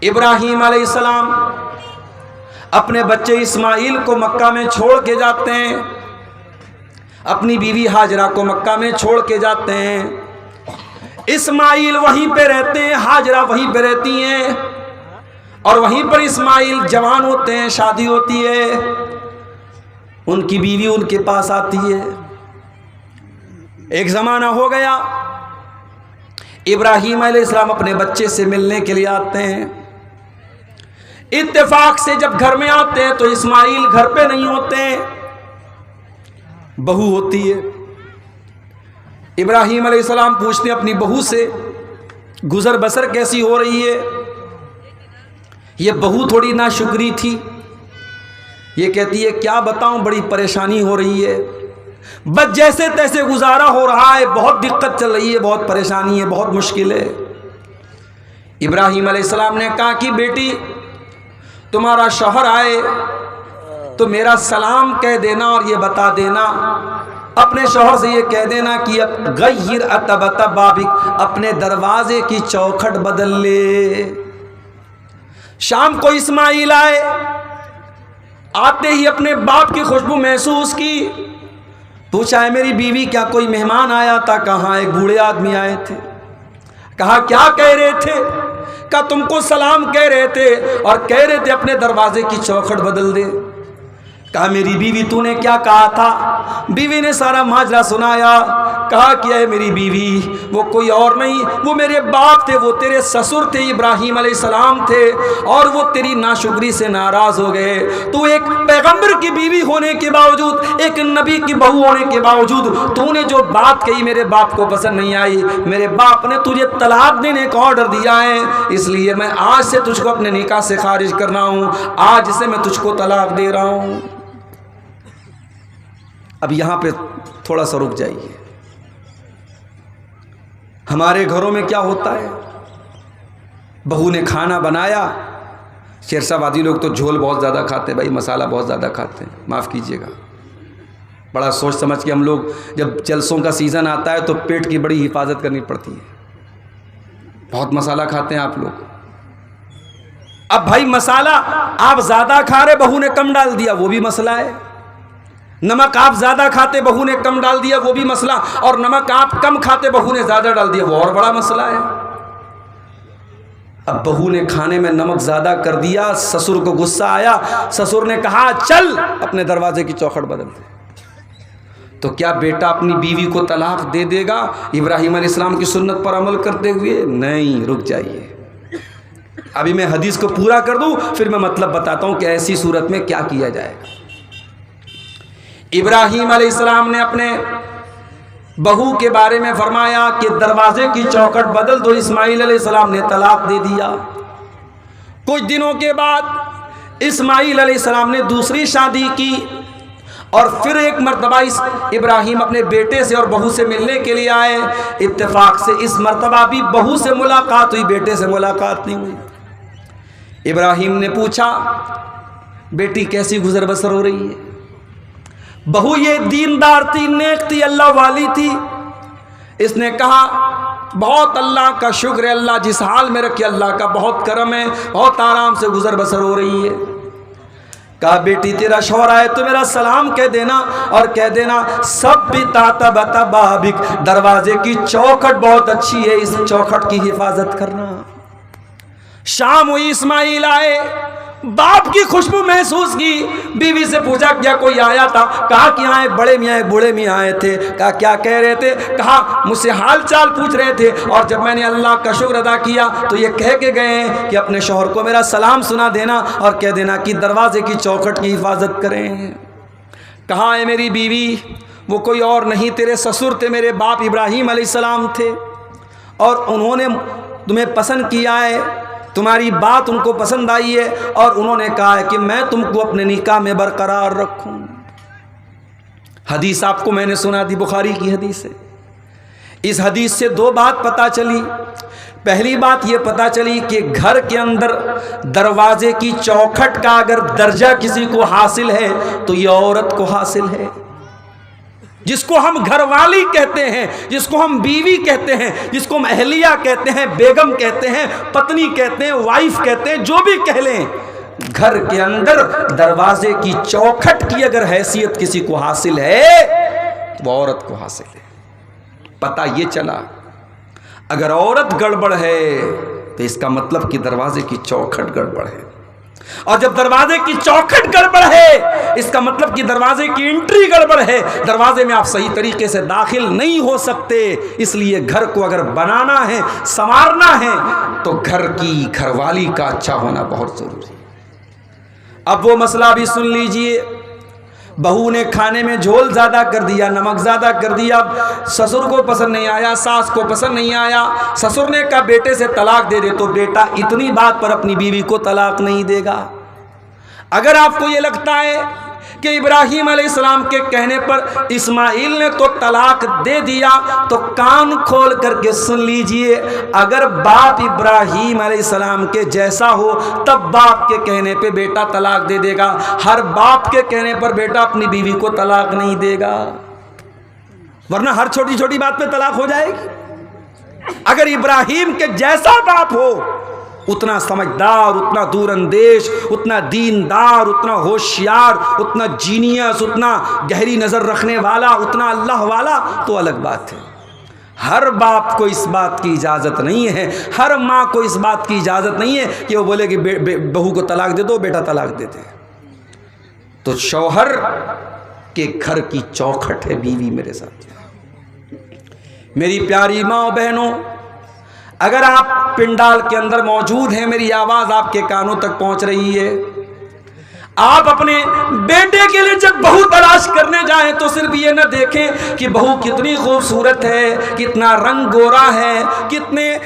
ابراہیم علیہ السلام اپنے بچے اسماعیل کو مکہ میں چھوڑ کے جاتے ہیں، اپنی بیوی ہاجرہ کو مکہ میں چھوڑ کے جاتے ہیں۔ اسماعیل وہیں پہ رہتے ہیں، ہاجرہ وہیں پہ رہتی ہیں، اور وہیں پر اسماعیل جوان ہوتے ہیں، شادی ہوتی ہے، ان کی بیوی ان کے پاس آتی ہے۔ ایک زمانہ ہو گیا، ابراہیم علیہ السلام اپنے بچے سے ملنے کے لیے آتے ہیں۔ اتفاق سے جب گھر میں آتے ہیں تو اسماعیل گھر پہ نہیں ہوتے ہیں، بہو ہوتی ہے۔ ابراہیم علیہ السلام پوچھتے ہیں اپنی بہو سے، گزر بسر کیسی ہو رہی ہے؟ یہ بہو تھوڑی ناشکری تھی، یہ کہتی ہے کیا بتاؤں، بڑی پریشانی ہو رہی ہے، بس جیسے تیسے گزارا ہو رہا ہے، بہت دقت چل رہی ہے، بہت پریشانی ہے، بہت مشکل ہے۔ ابراہیم علیہ السلام نے کہا کہ بیٹی تمہارا شوہر آئے تو میرا سلام کہہ دینا اور یہ بتا دینا، اپنے شوہر سے یہ کہہ دینا کہ غیر اتبت بابک، اپنے دروازے کی چوکھٹ بدل لے۔ شام کو اسماعیل آئے، آتے ہی اپنے باپ کی خوشبو محسوس کی، پوچھا ہے میری بیوی کیا کوئی مہمان آیا تھا؟ کہاں ایک بوڑھے آدمی آئے تھے۔ کہا کیا کہہ رہے تھے؟ کہا تم کو سلام کہہ رہے تھے اور کہہ رہے تھے اپنے دروازے کی چوکھٹ بدل دے۔ کہا میری بیوی تو نے کیا کہا تھا؟ بیوی نے سارا ماجرا سنایا، کہا کیا ہے میری بیوی وہ کوئی اور نہیں، وہ میرے باپ تھے، وہ تیرے سسر تھے ابراہیم علیہ السلام تھے، اور وہ تیری ناشکری سے ناراض ہو گئے۔ تو ایک پیغمبر کی بیوی ہونے کے باوجود، ایک نبی کی بہو ہونے کے باوجود تو نے جو بات کہی میرے باپ کو پسند نہیں آئی، میرے باپ نے تجھے طلاق دینے کا آرڈر دیا ہے، اس لیے میں آج سے تجھ کو اپنے نکاح سے خارج کرنا ہوں، آج سے میں تجھ کو طلاق دے رہا ہوں۔ اب یہاں پہ تھوڑا سا رک جائیے۔ ہمارے گھروں میں کیا ہوتا ہے، بہو نے کھانا بنایا، شیرشاہ وادی لوگ تو جھول بہت زیادہ کھاتے ہیں بھائی، مسالہ بہت زیادہ کھاتے ہیں، معاف کیجئے گا، بڑا سوچ سمجھ کے ہم لوگ جب جلسوں کا سیزن آتا ہے تو پیٹ کی بڑی حفاظت کرنی پڑتی ہے، بہت مسالہ کھاتے ہیں آپ لوگ۔ اب بھائی مسالہ آپ زیادہ کھا رہے، بہو نے کم ڈال دیا، وہ بھی مسئلہ ہے۔ نمک آپ زیادہ کھاتے، بہو نے کم ڈال دیا، وہ بھی مسئلہ، اور نمک آپ کم کھاتے، بہو نے زیادہ ڈال دیا، وہ اور بڑا مسئلہ ہے۔ اب بہو نے کھانے میں نمک زیادہ کر دیا، سسر کو غصہ آیا، سسر نے کہا چل اپنے دروازے کی چوکھٹ بدل دے۔ تو کیا بیٹا اپنی بیوی کو طلاق دے دے گا ابراہیم علیہ السلام کی سنت پر عمل کرتے ہوئے؟ نہیں، رک جائیے، ابھی میں حدیث کو پورا کر دوں پھر میں مطلب بتاتا ہوں کہ ایسی صورت میں کیا کیا جائے گا۔ ابراہیم علیہ السلام نے اپنے بہو کے بارے میں فرمایا کہ دروازے کی چوکھٹ بدل دو، اسماعیل علیہ السلام نے طلاق دے دیا۔ کچھ دنوں کے بعد اسماعیل علیہ السلام نے دوسری شادی کی، اور پھر ایک مرتبہ ابراہیم اپنے بیٹے سے اور بہو سے ملنے کے لیے آئے۔ اتفاق سے اس مرتبہ بھی بہو سے ملاقات ہوئی، بیٹے سے ملاقات نہیں ہوئی۔ ابراہیم نے پوچھا بیٹی کیسی گزر بسر ہو رہی ہے؟ بہو یہ دیندار تھی، نیک تھی، اللہ والی تھی، اس نے کہا بہت اللہ کا شکر ہے، اللہ جس حال میں رکھے اللہ کا بہت کرم ہے، بہت آرام سے گزر بسر ہو رہی ہے۔ کہا بیٹی تیرا شوہر آئے تو میرا سلام کہہ دینا، اور کہہ دینا سب بھی تاتبت بابک، دروازے کی چوکھٹ بہت اچھی ہے، اس چوکھٹ کی حفاظت کرنا۔ شام ہوئی، اسماعیل آئے، باپ کی خوشبو محسوس کی، بیوی سے پوچھا کیا کوئی آیا تھا؟ کہا کہ آئے بڑے میاں بوڑھے میاں آئے تھے۔ کہا کیا کہہ رہے تھے؟ کہا مجھ سے حال چال پوچھ رہے تھے، اور جب میں نے اللہ کا شکر ادا کیا تو یہ کہہ کے گئے ہیں کہ اپنے شوہر کو میرا سلام سنا دینا اور کہہ دینا کہ دروازے کی چوکھٹ کی حفاظت کریں۔ کہا ہے میری بیوی وہ کوئی اور نہیں، تیرے سسر تھے، میرے باپ ابراہیم علیہ السلام تھے، اور انہوں نے تمہیں پسند کیا ہے، تمہاری بات ان کو پسند آئی ہے، اور انہوں نے کہا ہے کہ میں تم کو اپنے نکاح میں برقرار رکھوں۔ حدیث آپ کو میں نے سنا دی، بخاری کی حدیث ہے۔ اس حدیث سے دو بات پتہ چلی۔ پہلی بات یہ پتہ چلی کہ گھر کے اندر دروازے کی چوکھٹ کا اگر درجہ کسی کو حاصل ہے تو یہ عورت کو حاصل ہے۔ جس کو ہم گھر والی کہتے ہیں، جس کو ہم بیوی کہتے ہیں، جس کو ہم اہلیہ کہتے ہیں، بیگم کہتے ہیں، پتنی کہتے ہیں، وائف کہتے ہیں، جو بھی کہہ لیں، گھر کے اندر دروازے کی چوکھٹ کی اگر حیثیت کسی کو حاصل ہے تو وہ عورت کو حاصل ہے۔ پتہ یہ چلا اگر عورت گڑبڑ ہے تو اس کا مطلب کہ دروازے کی چوکھٹ گڑبڑ ہے، اور جب دروازے کی چوکھٹ گڑبڑ ہے اس کا مطلب کہ دروازے کی انٹری گڑبڑ ہے، دروازے میں آپ صحیح طریقے سے داخل نہیں ہو سکتے۔ اس لیے گھر کو اگر بنانا ہے، سنوارنا ہے، تو گھر والی کا اچھا ہونا بہت ضروری ہے۔ اب وہ مسئلہ بھی سن لیجئے، بہو نے کھانے میں جھول زیادہ کر دیا، نمک زیادہ کر دیا، سسر کو پسند نہیں آیا، ساس کو پسند نہیں آیا، سسر نے کہا بیٹے سے طلاق دے دے، تو بیٹا اتنی بات پر اپنی بیوی کو طلاق نہیں دے گا۔ اگر آپ کو یہ لگتا ہے کہ ابراہیم علیہ السلام کے کہنے پر اسماعیل نے تو طلاق دے دیا، تو کان کھول کر کے سن لیجئے، اگر باپ ابراہیم علیہ السلام کے جیسا ہو تب باپ کے کہنے پہ بیٹا طلاق دے دے گا، ہر باپ کے کہنے پر بیٹا اپنی بیوی کو طلاق نہیں دے گا، ورنہ ہر چھوٹی چھوٹی بات پہ طلاق ہو جائے گی۔ اگر ابراہیم کے جیسا باپ ہو، اتنا سمجھدار، اتنا دور اندیش، اتنا دیندار، اتنا ہوشیار، اتنا جینیس، اتنا گہری نظر رکھنے والا، اتنا اللہ والا، تو الگ بات ہے۔ ہر باپ کو اس بات کی اجازت نہیں ہے، ہر ماں کو اس بات کی اجازت نہیں ہے کہ وہ بولے کہ بہو کو طلاق دے دو، بیٹا طلاق دے دے۔ تو شوہر کے گھر کی چوکھٹ ہے بیوی۔ میرے ساتھ میری پیاری ماں و بہنوں، اگر آپ پنڈال کے اندر موجود ہیں، میری آواز آپ کے کانوں تک پہنچ رہی ہے، آپ اپنے بیٹے کے لیے جب بہو تلاش کرنے جائیں تو صرف یہ نہ دیکھیں کہ بہو کتنی خوبصورت ہے، کتنا رنگ گورا ہے، کتنے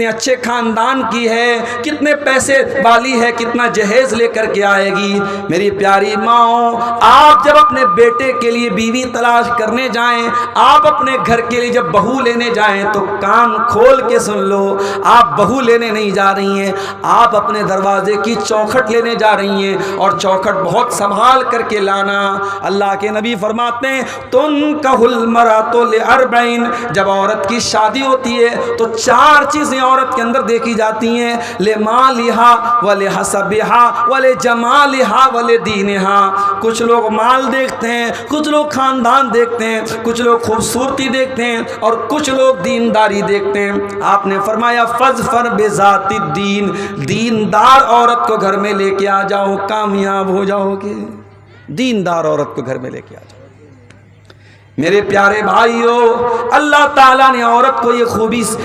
اچھے خاندان کی ہے، کتنے پیسے والی ہے، کتنا جہیز لے کر کے آئے گی۔ میری پیاری ماں، آپ جب اپنے بیٹے کے لیے بیوی تلاش کرنے جائیں، آپ اپنے گھر کے لیے جب بہو لینے جائیں تو کان کھول کے سن لو، آپ بہو لینے نہیں جا رہی ہیں، آپ اپنے دروازے کی چوکھٹ لینے جا رہی ہیں، اور چوکھٹ بہت سنبھال کر کے لانا۔ اللہ کے نبی فرماتے ہیں تنکح المرأۃ لاربعین، جب عورت کی شادی ہوتی ہے تو 4 چیزیں عورت کے اندر دیکھی جاتی ہیں، لمالہا ولحسبہا ولجمالہا ولدینہا۔ کچھ لوگ مال دیکھتے ہیں، کچھ لوگ خاندان دیکھتے ہیں، کچھ لوگ خوبصورتی دیکھتے ہیں، اور کچھ لوگ دینداری دیکھتے ہیں۔ آپ نے فرمایا فاظفر بذات الدین، دیندار عورت کو گھر میں لے کے آ جاؤ، کامیاب ہو جاؤ گے۔ دیندار عورت کو گھر میں لے کے آ جاؤ۔ میرے پیارے بھائیو، اللہ تعالیٰ نے عورت کو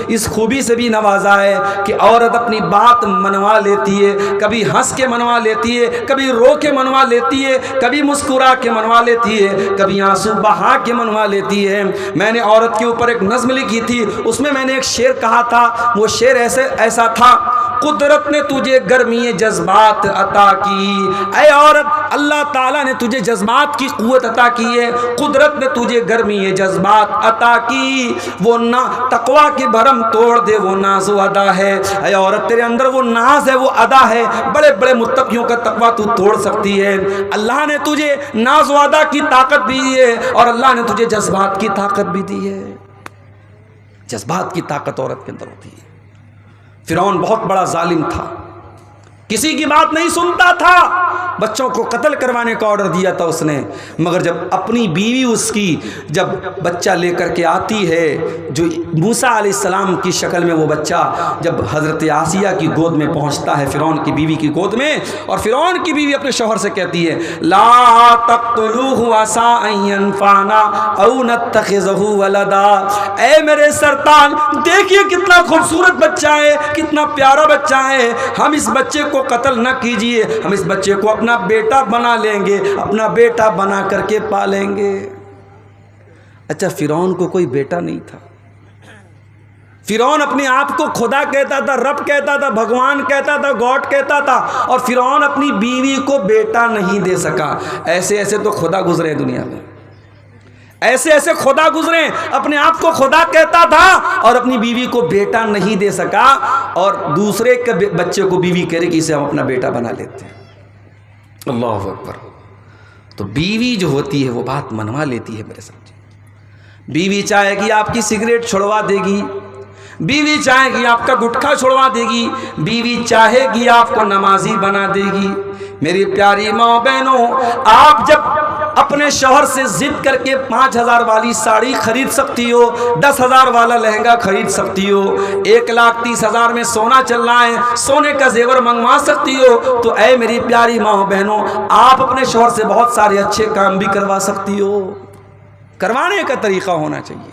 اس خوبی سے بھی نوازا ہے کہ عورت اپنی بات منوا لیتی ہے، کبھی ہنس کے منوا لیتی ہے، کبھی رو کے منوا لیتی ہے، کبھی مسکرا کے منوا لیتی ہے، کبھی آنسو بہا کے منوا لیتی ہے۔ میں نے عورت کے اوپر ایک نظم لکھی تھی، اس میں میں نے ایک شعر کہا تھا، وہ شعر ایسا تھا، قدرت نے تجھے گرمی جذبات عطا کی، اے عورت اللہ تعالیٰ نے تجھے جذبات کی قوت عطا کی ہے، قدرت نے تجھے گرمی جذبات عطا کی، وہ تقویٰ کی بھرم توڑ دے، وہ ناز و ادا ہے۔ اے عورت تیرے اندر وہ ناز ہے، وہ ادا ہے، بڑے بڑے متقیوں کا تقویٰ تو توڑ سکتی ہے۔ اللہ نے تجھے ناز و ادا کی طاقت بھی دی ہے، اور اللہ نے تجھے جذبات کی طاقت بھی دی ہے۔ جذبات کی طاقت عورت کے اندر ہوتی ہے۔ فرعون بہت بڑا ظالم تھا، کسی کی بات نہیں سنتا تھا، بچوں کو قتل کروانے کا آرڈر دیا تھا اس نے، مگر جب اپنی بیوی اس کی جب بچہ لے کر کے آتی ہے، جو موسیٰ علیہ السلام کی شکل میں وہ بچہ جب حضرت آسیہ کی گود میں پہنچتا ہے، فرعون کی بیوی کی گود میں، اور فرعون کی بیوی اپنے شوہر سے کہتی ہے لا تقتلوہ عسیٰ ان ینفعنا او نتخذہ ولدا، اے میرے سرطان دیکھیے کتنا خوبصورت بچہ ہے، کتنا پیارا بچہ ہے، ہم اس بچے کو قتل نہ کیجئے، ہم اس بچے کو اپنا بیٹا بنا لیں گے، اپنا بیٹا بنا کر کے پالیں گے۔ اچھا، فرعون کو کوئی بیٹا نہیں تھا، فرعون اپنے آپ کو خدا کہتا تھا، رب کہتا تھا، بھگوان کہتا تھا، گاڈ کہتا تھا، اور فرعون اپنی بیوی کو بیٹا نہیں دے سکا۔ ایسے تو خدا گزرے دنیا میں، ایسے خدا گزرے، اپنے آپ کو خدا کہتا تھا اور اپنی بیوی کو بیٹا نہیں دے سکا، اور دوسرے کے بچے کو بیوی کہہ رہی کہ اسے ہم اپنا بیٹا بنا لیتے ہیں۔ اللہ اکبر۔ تو بیوی جو ہوتی ہے وہ بات منوا لیتی ہے میرے ساتھ۔ بیوی چاہے گی آپ کی سگریٹ چھڑوا دے گی، بیوی چاہے گی آپ کا گٹکا چھڑوا دے گی، بیوی چاہے گی آپ کو نمازی بنا دے گی۔ میری پیاری ماں بہنوں، آپ جب اپنے شوہر سے ضد کر کے 5,000 والی ساڑی خرید سکتی ہو، 10,000 والا لہنگا خرید سکتی ہو، 1,30,000 میں سونا چل رہا ہے، سونے کا زیور منگوا سکتی ہو، تو اے میری پیاری ماں بہنوں، آپ اپنے شوہر سے بہت سارے اچھے کام بھی کروا سکتی ہو۔ کروانے کا طریقہ ہونا چاہیے۔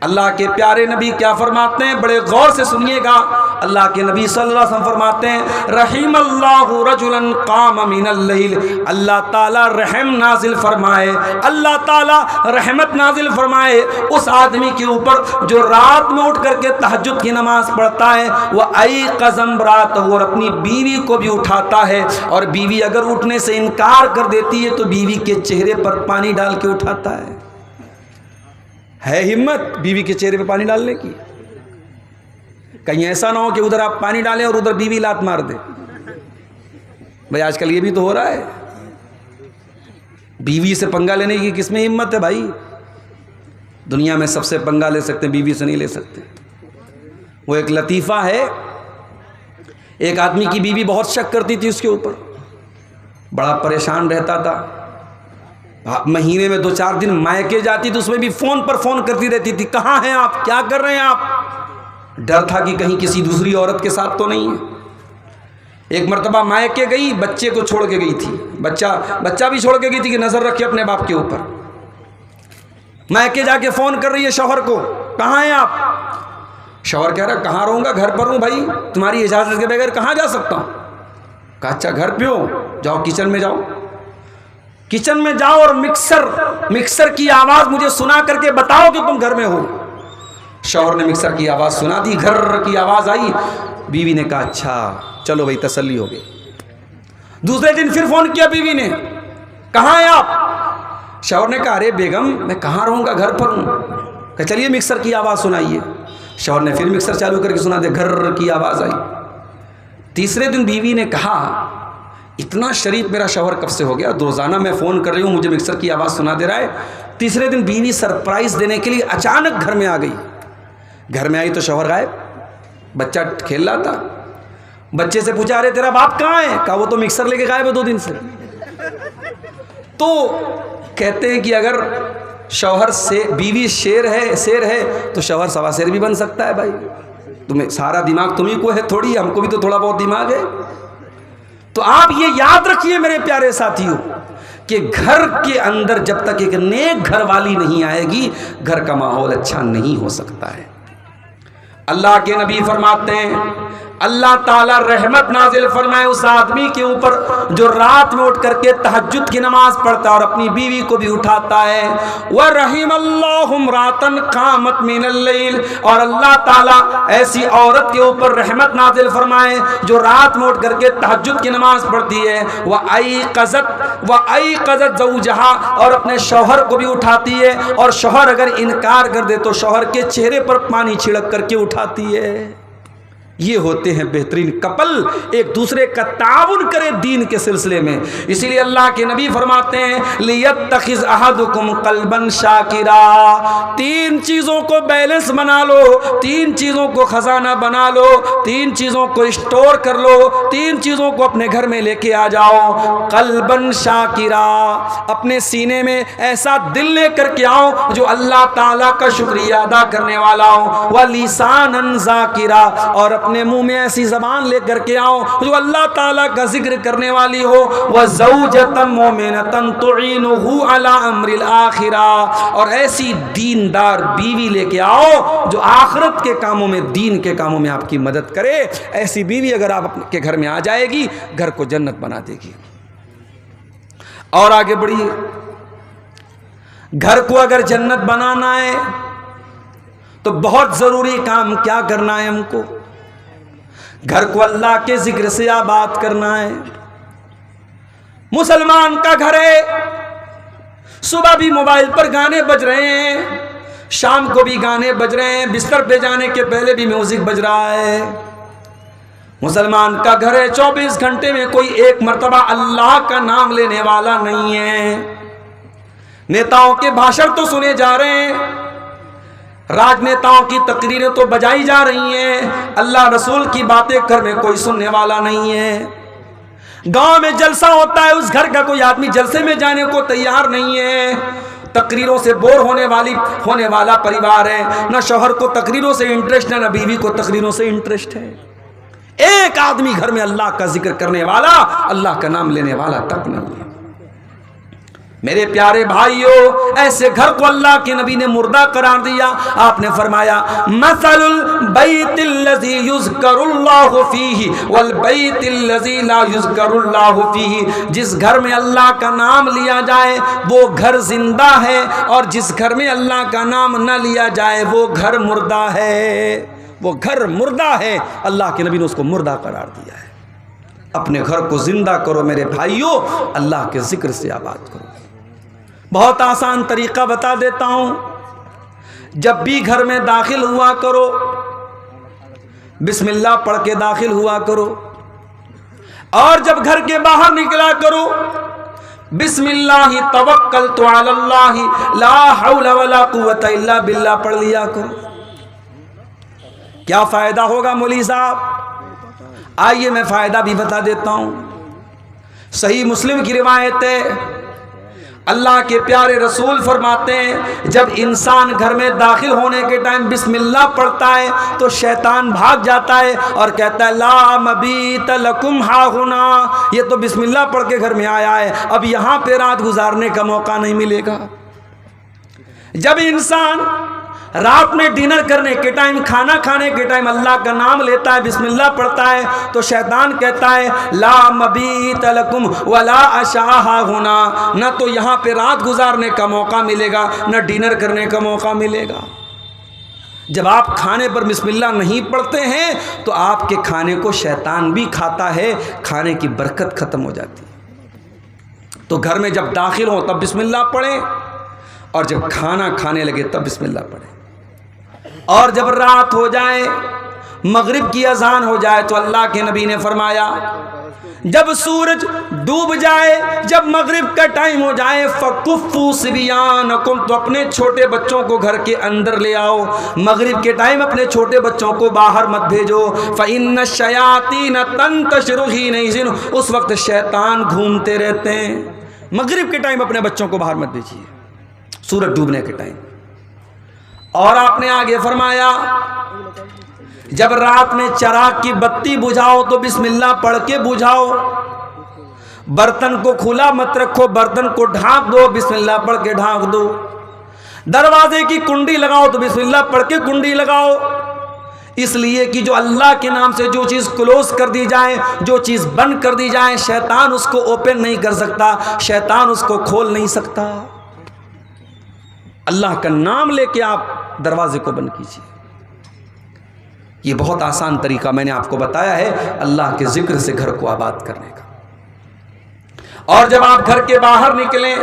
اللہ کے پیارے نبی کیا فرماتے ہیں، بڑے غور سے سنیے گا۔ اللہ کے نبی صلی اللہ علیہ وسلم فرماتے ہیں، رحم اللہ رجلا قام من اللیل، اللہ تعالیٰ رحم نازل فرمائے، اللہ تعالیٰ رحمت نازل فرمائے اس آدمی کے اوپر جو رات میں اٹھ کر کے تہجد کی نماز پڑھتا ہے، وہ ایقظ امرأتہ، اور اپنی بیوی کو بھی اٹھاتا ہے، اور بیوی اگر اٹھنے سے انکار کر دیتی ہے تو بیوی کے چہرے پر پانی ڈال کے اٹھاتا ہے۔ ہے ہمت بیوی کے چہرے پہ پانی ڈالنے کی؟ کہیں ایسا نہ ہو کہ ادھر آپ پانی ڈالیں اور ادھر بیوی لات مار دے۔ بھائی آج کل یہ بھی تو ہو رہا ہے، بیوی سے پنگا لینے کی کس میں ہمت ہے بھائی؟ دنیا میں سب سے پنگا لے سکتے ہیں، بیوی سے نہیں لے سکتے۔ وہ ایک لطیفہ ہے، ایک آدمی کی بیوی بہت شک کرتی تھی اس کے اوپر، بڑا پریشان رہتا تھا، مہینے میں 2-4 دن مائکے جاتی تو اس میں بھی فون پر فون کرتی رہتی تھی، کہاں ہیں آپ، کیا کر رہے ہیں آپ؟ ڈر تھا کہ کہیں کسی دوسری عورت کے ساتھ تو نہیں ہے۔ ایک مرتبہ مائکے گئی، بچے کو چھوڑ کے گئی تھی، بچہ بھی چھوڑ کے گئی تھی کہ نظر رکھے اپنے باپ کے اوپر۔ مائکے جا کے فون کر رہی ہے شوہر کو، کہاں ہیں آپ؟ شوہر کہہ رہا کہاں رہوں گا، گھر پر ہوں بھائی، تمہاری اجازت کے بغیر کہاں جا سکتا ہوں؟ کہا اچھا گھر پہ ہو، جاؤ کچن میں جاؤ، کچن میں جاؤ اور مکسر کی آواز مجھے سنا کر کے بتاؤ کہ تم گھر میں ہو۔ شوہر نے مکسر کی آواز سنا دی، گھر کی آواز آئی، بیوی نے کہا اچھا چلو بھائی تسلی ہو گئی۔ دوسرے دن پھر فون کیا بیوی نے، کہاں ہیں آپ؟ شوہر نے کہا ارے بیگم میں کہاں رہوں گا، گھر پر ہوں۔ کہا چلیے مکسر کی آواز سنائیے۔ شوہر نے پھر مکسر چالو کر کے سنا دیا، گھر کی آواز آئی۔ تیسرے دن بیوی نے کہا اتنا شریف میرا شوہر کب سے ہو گیا، روزانہ میں فون کر رہی ہوں مجھے مکسر کی آواز سنا دے رہا ہے۔ تیسرے دن بیوی سرپرائز دینے کے لیے اچانک گھر میں آ گئی۔ گھر میں آئی تو شوہر غائب، بچہ کھیل رہا تھا۔ بچے سے پوچھا ارے تیرا باپ کہاں ہے؟ کہا وہ تو مکسر لے کے غائب ہے 2 دن سے۔ تو کہتے ہیں کہ اگر شوہر سے بیوی شیر ہے تو شوہر سوا شیر بھی بن سکتا ہے بھائی۔ تمہیں سارا دماغ تمہیں کو ہے تھوڑی، ہم کو بھی تو تھوڑا بہت دماغ ہے۔ تو آپ یہ یاد رکھیے میرے پیارے ساتھیوں کہ گھر کے اندر جب تک ایک نیک گھر والی نہیں آئے گی، گھر کا ماحول اچھا نہیں ہو سکتا ہے۔ اللہ کے نبی فرماتے ہیں اللہ تعالیٰ رحمت نازل فرمائے اس آدمی کے اوپر جو رات میں اٹھ کر کے تہجد کی نماز پڑھتا ہے اور اپنی بیوی کو بھی اٹھاتا ہے۔ وَرَحِمَ اللَّهُ امْرَأَةً قَامَتْ مِنَ اللَّيْلِ، اور اللہ تعالیٰ ایسی عورت کے اوپر رحمت نازل فرمائے جو رات میں اٹھ کر کے تہجد کی نماز پڑھتی ہے۔ وَأَيْقَظَتْ زَوْجَهَا، اور اپنے شوہر کو بھی اٹھاتی ہے، اور شوہر اگر انکار کر دے تو شوہر کے چہرے پر پانی چھڑک کر کے اٹھاتی ہے۔ یہ ہوتے ہیں بہترین کپل، ایک دوسرے کا تعاون کرے دین کے سلسلے میں۔ اسی لیے اللہ کے نبی فرماتے ہیں لِيَتَّخِذْ أَحَدُكُمْ قَلْبًا شَاكِرًا، 3 چیزوں کو بیلنس بنا لو، 3 چیزوں کو خزانہ بنا لو، 3 چیزوں کو اسٹور کر لو، 3 چیزوں کو اپنے گھر میں لے کے آ جاؤ۔ قلباً شاکرا، اپنے سینے میں ایسا دل لے کر کے آؤ جو اللہ تعالیٰ کا شکریہ ادا کرنے والا ہو۔ وَلِسَانًا ذَاكِرًا، اور اپنے منہ میں ایسی زبان لے کر کے آؤ جو اللہ تعالیٰ کا ذکر کرنے والی ہو۔ وَزَوْجَةً مُؤْمِنَةً تُعِينُهُ عَلَىٰ أَمْرِ الْآخِرَةِ، اور ایسی دیندار بیوی لے کے آؤ جو آخرت کے کاموں میں، دین کے کاموں میں آپ کی مدد کرے۔ ایسی بیوی اگر آپ کے گھر میں آ جائے گی، گھر کو جنت بنا دے گی۔ اور آگے بڑھیے، گھر کو اگر جنت بنانا ہے تو بہت ضروری کام کیا کرنا ہے ہم کو؟ گھر کو اللہ کے ذکر سے آباد کرنا ہے۔ مسلمان کا گھر ہے، صبح بھی موبائل پر گانے بج رہے ہیں، شام کو بھی گانے بج رہے ہیں، بستر پہ جانے کے پہلے بھی میوزک بج رہا ہے۔ مسلمان کا گھر ہے، 24 گھنٹے میں کوئی ایک مرتبہ اللہ کا نام لینے والا نہیں ہے۔ نیتاؤں کے بھاشن تو سنے جا رہے ہیں، راجنیتاؤں کی تقریریں تو بجائی جا رہی ہیں، اللہ رسول کی باتیں گھر میں کوئی سننے والا نہیں ہے۔ گاؤں میں جلسہ ہوتا ہے، اس گھر کا کوئی آدمی جلسے میں جانے کو تیار نہیں ہے۔ تقریروں سے بور ہونے والا پریوار ہے، نہ شوہر کو تقریروں سے انٹرسٹ ہے، نہ بیوی کو تقریروں سے انٹرسٹ ہے۔ ایک آدمی گھر میں اللہ کا ذکر کرنے والا، اللہ کا نام لینے والا تک نہیں ہے۔ میرے پیارے بھائیوں، ایسے گھر کو اللہ کے نبی نے مردہ قرار دیا۔ آپ نے فرمایا مثل البیت الذی یذکر اللہ فیہ والبیت الذی لا یذکر اللہ فیہ، جس گھر میں اللہ کا نام لیا جائے وہ گھر زندہ ہے، اور جس گھر میں اللہ کا نام نہ لیا جائے وہ گھر مردہ ہے۔ وہ گھر مردہ ہے، اللہ کے نبی نے اس کو مردہ قرار دیا ہے۔ اپنے گھر کو زندہ کرو میرے بھائیوں، اللہ کے ذکر سے آباد کرو۔ بہت آسان طریقہ بتا دیتا ہوں، جب بھی گھر میں داخل ہوا کرو بسم اللہ پڑھ کے داخل ہوا کرو، اور جب گھر کے باہر نکلا کرو بسم اللہ توکلت علی اللہ لا حول ولا قوت الا باللہ پڑھ لیا کرو۔ کیا فائدہ ہوگا مولوی صاحب؟ آئیے میں فائدہ بھی بتا دیتا ہوں۔ صحیح مسلم کی روایت ہے، اللہ کے پیارے رسول فرماتے ہیں جب انسان گھر میں داخل ہونے کے ٹائم بسم اللہ پڑھتا ہے تو شیطان بھاگ جاتا ہے اور کہتا ہے لا مبیت لکم ہاہنا، یہ تو بسم اللہ پڑھ کے گھر میں آیا ہے، اب یہاں پہ رات گزارنے کا موقع نہیں ملے گا۔ جب انسان رات میں ڈنر کرنے کے ٹائم، کھانا کھانے کے ٹائم اللہ کا نام لیتا ہے، بسم اللہ پڑھتا ہے، تو شیطان کہتا ہے لا مبیت لکم ولا عشاء ہاہنا، نہ تو یہاں پہ رات گزارنے کا موقع ملے گا، نہ ڈنر کرنے کا موقع ملے گا۔ جب آپ کھانے پر بسم اللہ نہیں پڑھتے ہیں تو آپ کے کھانے کو شیطان بھی کھاتا ہے، کھانے کی برکت ختم ہو جاتی ہے۔ تو گھر میں جب داخل ہوں تب بسم اللہ پڑھیں، اور جب کھانا کھانے لگے تب بسم اللہ پڑھیں، اور جب رات ہو جائے، مغرب کی اذان ہو جائے تو اللہ کے نبی نے فرمایا جب سورج ڈوب جائے، جب مغرب کا ٹائم ہو جائے فَكُفُّوا صِبْيَانَكُمْ، تو اپنے چھوٹے بچوں کو گھر کے اندر لے آؤ۔ مغرب کے ٹائم اپنے چھوٹے بچوں کو باہر مت بھیجو، فَإِنَّ الشَّيَاطِينَ تَنْتَشِرُ حِينَئِذٍ، اس وقت شیطان گھومتے رہتے ہیں۔ مغرب کے ٹائم اپنے بچوں کو باہر مت بھیجیے، سورج ڈوبنے کے ٹائم۔ اور آپ نے آگے فرمایا جب رات میں چراغ کی بتی بجھاؤ تو بسم اللہ پڑھ کے بجھاؤ، برتن کو کھلا مت رکھو، برتن کو ڈھانک دو، بسم اللہ پڑھ کے ڈھانک دو۔ دروازے کی کنڈی لگاؤ تو بسم اللہ پڑھ کے کنڈی لگاؤ، اس لیے کہ جو اللہ کے نام سے جو چیز کلوز کر دی جائے، جو چیز بند کر دی جائے، شیطان اس کو اوپن نہیں کر سکتا، شیطان اس کو کھول نہیں سکتا۔ اللہ کا نام لے کے آپ دروازے کو بند کیجیے۔ یہ بہت آسان طریقہ میں نے آپ کو بتایا ہے اللہ کے ذکر سے گھر کو آباد کرنے کا۔ اور جب آپ گھر کے باہر نکلیں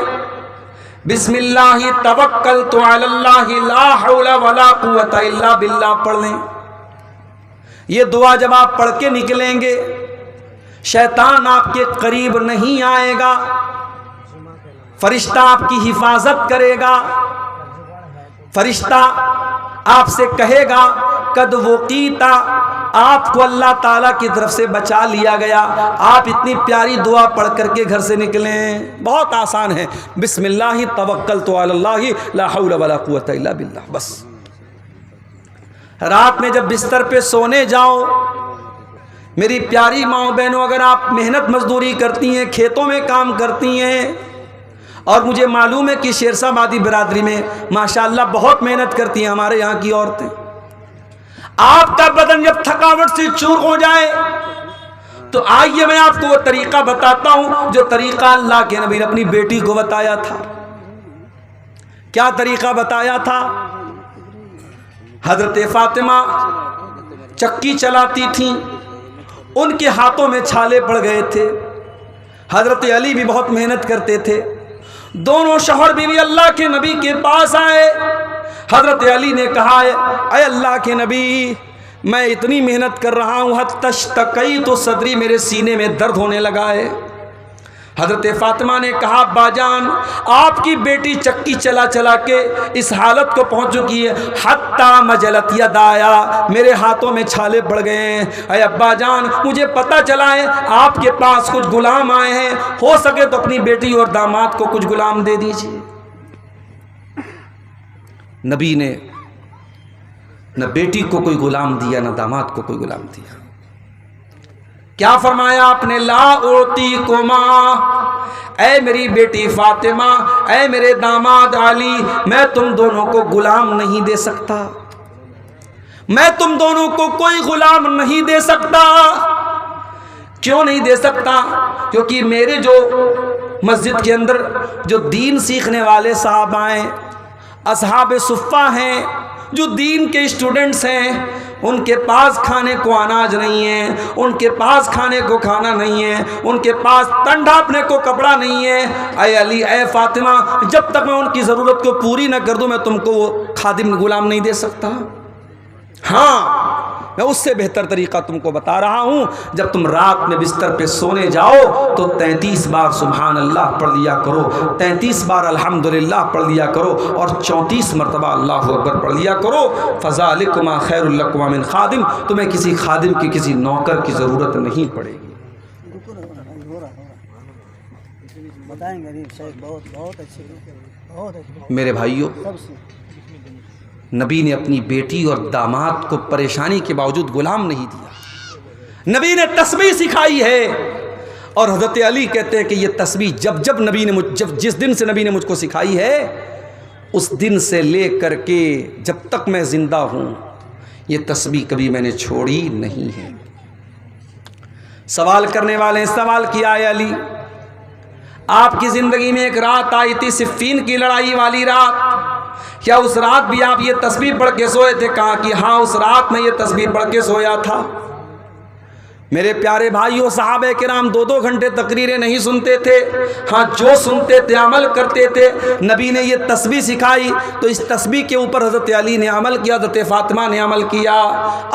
بسم اللہ توکلت علی اللہ لا حول ولا قوت الا باللہ پڑھ لیں۔ یہ دعا جب آپ پڑھ کے نکلیں گے شیطان آپ کے قریب نہیں آئے گا، فرشتہ آپ کی حفاظت کرے گا، فرشتہ آپ سے کہے گا قد وقیتا، آپ کو اللہ تعالیٰ کی طرف سے بچا لیا گیا۔ آپ اتنی پیاری دعا پڑھ کر کے گھر سے نکلیں، بہت آسان ہے، بسم اللہ توکلت علی اللہ لا حول ولا قوت الا باللہ۔ بس رات میں جب بستر پہ سونے جاؤ، میری پیاری ماؤں بہنوں، اگر آپ محنت مزدوری کرتی ہیں، کھیتوں میں کام کرتی ہیں، اور مجھے معلوم ہے کہ شیرسا بادی برادری میں ماشاءاللہ بہت محنت کرتی ہیں ہمارے یہاں کی عورتیں، آپ کا بدن جب تھکاوٹ سے چور ہو جائے تو آئیے میں آپ کو وہ طریقہ بتاتا ہوں جو طریقہ اللہ کے نبی نے اپنی بیٹی کو بتایا تھا۔ کیا طریقہ بتایا تھا؟ حضرت فاطمہ چکی چلاتی تھیں، ان کے ہاتھوں میں چھالے پڑ گئے تھے، حضرت علی بھی بہت محنت کرتے تھے، دونوں شوہر بیوی اللہ کے نبی کے پاس آئے۔ حضرت علی نے کہا اے اللہ کے نبی، میں اتنی محنت کر رہا ہوں، حتی اشتکیت تو صدری، میرے سینے میں درد ہونے لگا ہے۔ حضرت فاطمہ نے کہا ابا جان آپ کی بیٹی چکی چلا چلا کے اس حالت کو پہنچ چکی ہے، حتی مجلت یدایا، میرے ہاتھوں میں چھالے پڑ گئے ہیں۔ اے ابا جان مجھے پتہ چلا ہے آپ کے پاس کچھ غلام آئے ہیں، ہو سکے تو اپنی بیٹی اور داماد کو کچھ غلام دے دیجیے۔ نبی نے نہ بیٹی کو کوئی غلام دیا، نہ داماد کو کوئی غلام دیا۔ کیا فرمایا آپ نے؟ لا اعطیکما، اے میری بیٹی فاطمہ، اے میرے داماد علی، میں تم دونوں کو غلام نہیں دے سکتا، میں تم دونوں کو کوئی غلام نہیں دے سکتا۔ کیوں نہیں دے سکتا؟ کیونکہ میرے جو مسجد کے اندر جو دین سیکھنے والے صحابہ ہیں، اصحاب صفہ ہیں، جو دین کے اسٹوڈنٹس ہیں، ان کے پاس کھانے کو اناج نہیں ہے، ان کے پاس کھانے کو کھانا نہیں ہے، ان کے پاس تن ڈھانپنے کو کپڑا نہیں ہے۔ اے علی، اے فاطمہ، جب تک میں ان کی ضرورت کو پوری نہ کر دوں میں تم کو وہ خادم غلام نہیں دے سکتا۔ ہاں میں اس سے بہتر طریقہ تم کو بتا رہا ہوں، جب تم رات میں بستر پہ سونے جاؤ تو 33 بار سبحان اللہ پڑھ لیا کرو، 33 بار الحمدللہ پڑھ لیا کرو، اور 34 مرتبہ اللہ اکبر پڑھ لیا کرو۔ فذالکما خیر لکما من خادم، تمہیں کسی خادم کی، کسی نوکر کی ضرورت نہیں پڑے گی۔ میرے بھائیوں، نبی نے اپنی بیٹی اور داماد کو پریشانی کے باوجود غلام نہیں دیا، نبی نے تسبیح سکھائی ہے۔ اور حضرت علی کہتے ہیں کہ یہ تسبیح جس دن سے نبی نے مجھ کو سکھائی ہے، اس دن سے لے کر کے جب تک میں زندہ ہوں یہ تسبیح کبھی میں نے چھوڑی نہیں ہے۔ سوال کرنے والے ہیں، سوال کیا ہے علی، آپ کی زندگی میں ایک رات آئی تھی صفین کی لڑائی والی رات، کیا اس رات بھی آپ یہ تسبیح پڑھ کے سوئے تھے؟ کہا کہ ہاں اس رات میں یہ تسبیح پڑھ کے سویا تھا۔ میرے پیارے بھائیوں، صحابہ کرام 2-2 گھنٹے تقریریں نہیں سنتے تھے، ہاں جو سنتے تھے عمل کرتے تھے۔ نبی نے یہ تسبیح سکھائی تو اس تسبیح کے اوپر حضرت علی نے عمل کیا، حضرت فاطمہ نے عمل کیا۔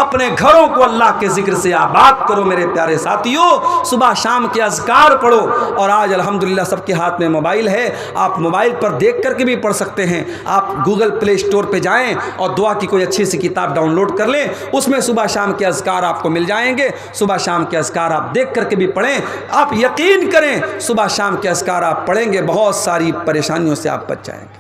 اپنے گھروں کو اللہ کے ذکر سے آباد کرو میرے پیارے ساتھیوں، صبح شام کے اذکار پڑھو۔ اور آج الحمدللہ سب کے ہاتھ میں موبائل ہے، آپ موبائل پر دیکھ کر کے بھی پڑھ سکتے ہیں۔ آپ گوگل پلے اسٹور پہ جائیں اور دعا کی کوئی اچھی سی کتاب ڈاؤن لوڈ کر لیں، اس میں صبح شام کے اذکار آپ کو مل جائیں گے۔ صبح شام کے اذکار آپ دیکھ کر کے بھی پڑھیں، آپ یقین کریں صبح شام کے اذکار آپ پڑھیں گے بہت ساری پریشانیوں سے آپ بچ جائیں گے۔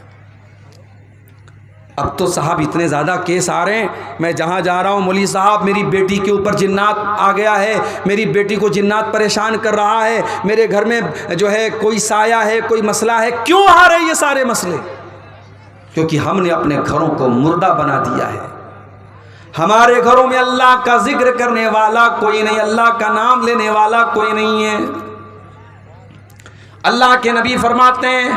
اب تو صاحب اتنے زیادہ کیس آ رہے ہیں، میں جہاں جا رہا ہوں مولوی صاحب میری بیٹی کے اوپر جنات آ گیا ہے، میری بیٹی کو جنات پریشان کر رہا ہے، میرے گھر میں جو ہے کوئی سایہ ہے، کوئی مسئلہ ہے۔ کیوں آ رہے یہ سارے مسئلے؟ کیونکہ ہم نے اپنے گھروں کو مردہ بنا دیا ہے۔ ہمارے گھروں میں اللہ کا ذکر کرنے والا کوئی نہیں، اللہ کا نام لینے والا کوئی نہیں ہے۔ اللہ کے نبی فرماتے ہیں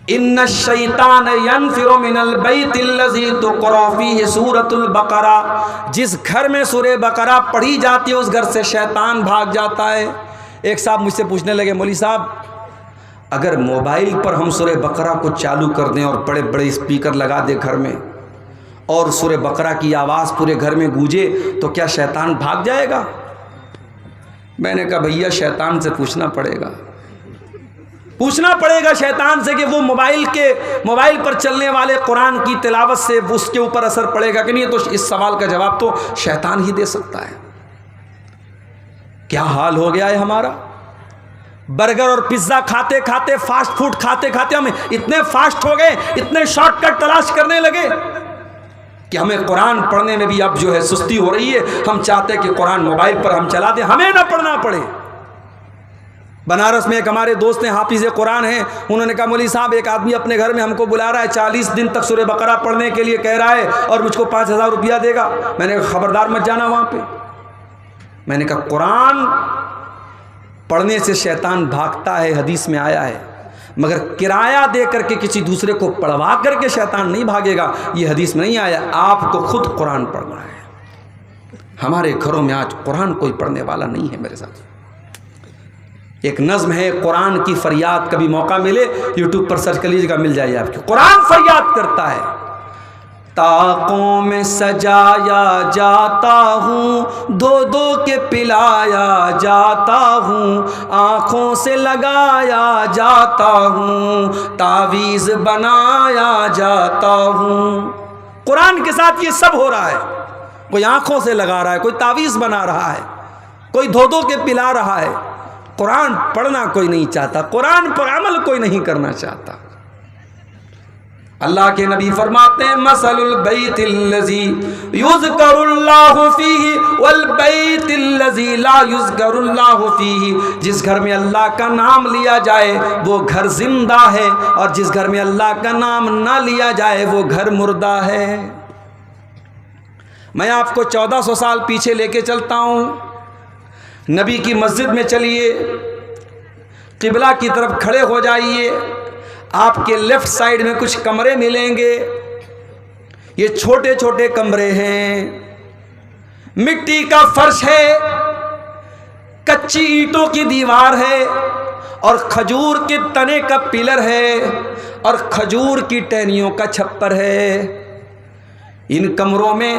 ان الشیطان ینفر من البیت الذی تقرأ فیہ سورۃ البقرہ، جس گھر میں سورہ بقرہ پڑھی جاتی ہے اس گھر سے شیطان بھاگ جاتا ہے۔ ایک صاحب مجھ سے پوچھنے لگے مولوی صاحب اگر موبائل پر ہم سورہ بقرہ کو چالو کر دیں اور بڑے بڑے اسپیکر لگا دیں گھر میں اور سورہ بقرہ کی آواز پورے گھر میں گونجے تو کیا شیطان بھاگ جائے گا؟ میں نے کہا بھیا شیطان سے پوچھنا پڑے گا شیطان سے کہ وہ موبائل پر چلنے والے قرآن کی تلاوت سے اس کے اوپر اثر پڑے گا کہ نہیں۔ تو اس سوال کا جواب تو شیطان ہی دے سکتا ہے۔ کیا حال ہو گیا ہے ہمارا، برگر اور پیزا کھاتے کھاتے، فاسٹ فوڈ کھاتے کھاتے ہم اتنے فاسٹ ہو گئے، اتنے شارٹ کٹ تلاش کرنے لگے کہ ہمیں قرآن پڑھنے میں بھی اب جو ہے سستی ہو رہی ہے۔ ہم چاہتے کہ قرآن موبائل پر ہم چلا دیں، ہمیں نہ پڑھنا پڑے۔ بنارس میں ایک ہمارے دوست ہیں حافظ قرآن ہیں، انہوں نے کہا مولوی صاحب ایک آدمی اپنے گھر میں ہم کو بلا رہا ہے، 40 دن تک سورہ بقرہ پڑھنے کے لیے کہہ رہا ہے اور مجھ کو 5000 روپیہ دے گا۔ میں نے کہا خبردار مت جانا وہاں پہ۔ میں نے کہا قرآن پڑھنے سے شیطان بھاگتا ہے، حدیث میں آیا ہے، مگر کرایہ دے کر کے کسی دوسرے کو پڑھوا کر کے شیطان نہیں بھاگے گا، یہ حدیث میں نہیں آیا۔ آپ کو خود قرآن پڑھنا ہے۔ ہمارے گھروں میں آج قرآن کوئی پڑھنے والا نہیں ہے میرے ساتھ۔ ایک نظم ہے قرآن کی فریاد، کبھی موقع ملے یوٹیوب پر سرچ کر لیجیے گا، مل جائے آپ کو۔ قرآن فریاد کرتا ہے، طاقوں میں سجایا جاتا ہوں، دھو دھو کے پلایا جاتا ہوں، آنکھوں سے لگایا جاتا ہوں، تعویذ بنایا جاتا ہوں۔ قرآن کے ساتھ یہ سب ہو رہا ہے، کوئی آنکھوں سے لگا رہا ہے، کوئی تعویذ بنا رہا ہے، کوئی دھو دھو کے پلا رہا ہے۔ قرآن پڑھنا کوئی نہیں چاہتا، قرآن پر عمل کوئی نہیں کرنا چاہتا۔ اللہ کے نبی فرماتے ہیں مثل البیت الذی یذکر اللہ فیہ والبیت الذی لا یذکر اللہ فیہ، جس گھر میں اللہ کا نام لیا جائے وہ گھر زندہ ہے، اور جس گھر میں اللہ کا نام نہ لیا جائے وہ گھر مردہ ہے۔ میں آپ کو 1400 سال پیچھے لے کے چلتا ہوں۔ نبی کی مسجد میں چلیے، قبلہ کی طرف کھڑے ہو جائیے، آپ کے لیفٹ سائیڈ میں کچھ کمرے ملیں گے۔ یہ چھوٹے چھوٹے کمرے ہیں، مٹی کا فرش ہے، کچی اینٹوں کی دیوار ہے، اور کھجور کے تنے کا پلر ہے، اور کھجور کی ٹہنیوں کا چھپر ہے۔ ان کمروں میں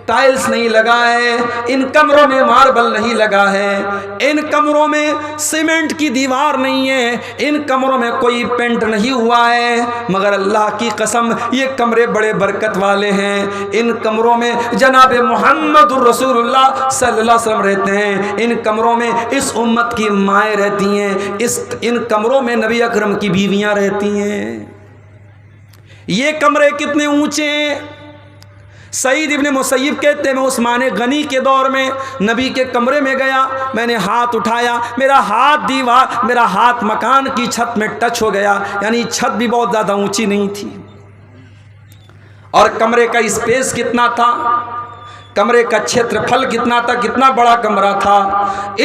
ٹائلز نہیں لگا ہے، ان کمروں میں ماربل نہیں لگا ہے، ان کمروں میں سیمنٹ کی دیوار نہیں ہے، ان کمروں میں کوئی پینٹ نہیں ہوا ہے، مگر اللہ کی قسم یہ کمرے بڑے برکت والے ہیں۔ ان کمروں میں جناب محمد الرسول اللہ صلی اللہ علیہ وسلم رہتے ہیں، ان کمروں میں اس امت کی مائیں رہتی ہیں، ان کمروں میں نبی اکرم کی بیویاں رہتی ہیں۔ یہ کمرے کتنے اونچے ہیں؟ سعید ابن مسیب کہتے ہیں میں عثمان غنی کے دور میں نبی کے کمرے میں گیا، میں نے ہاتھ اٹھایا، میرا ہاتھ مکان کی چھت میں ٹچ ہو گیا، یعنی چھت بھی بہت زیادہ اونچی نہیں تھی۔ اور کمرے کا اسپیس کتنا تھا، کمرے کا چھیتر پھل کتنا تھا، کتنا بڑا کمرہ تھا؟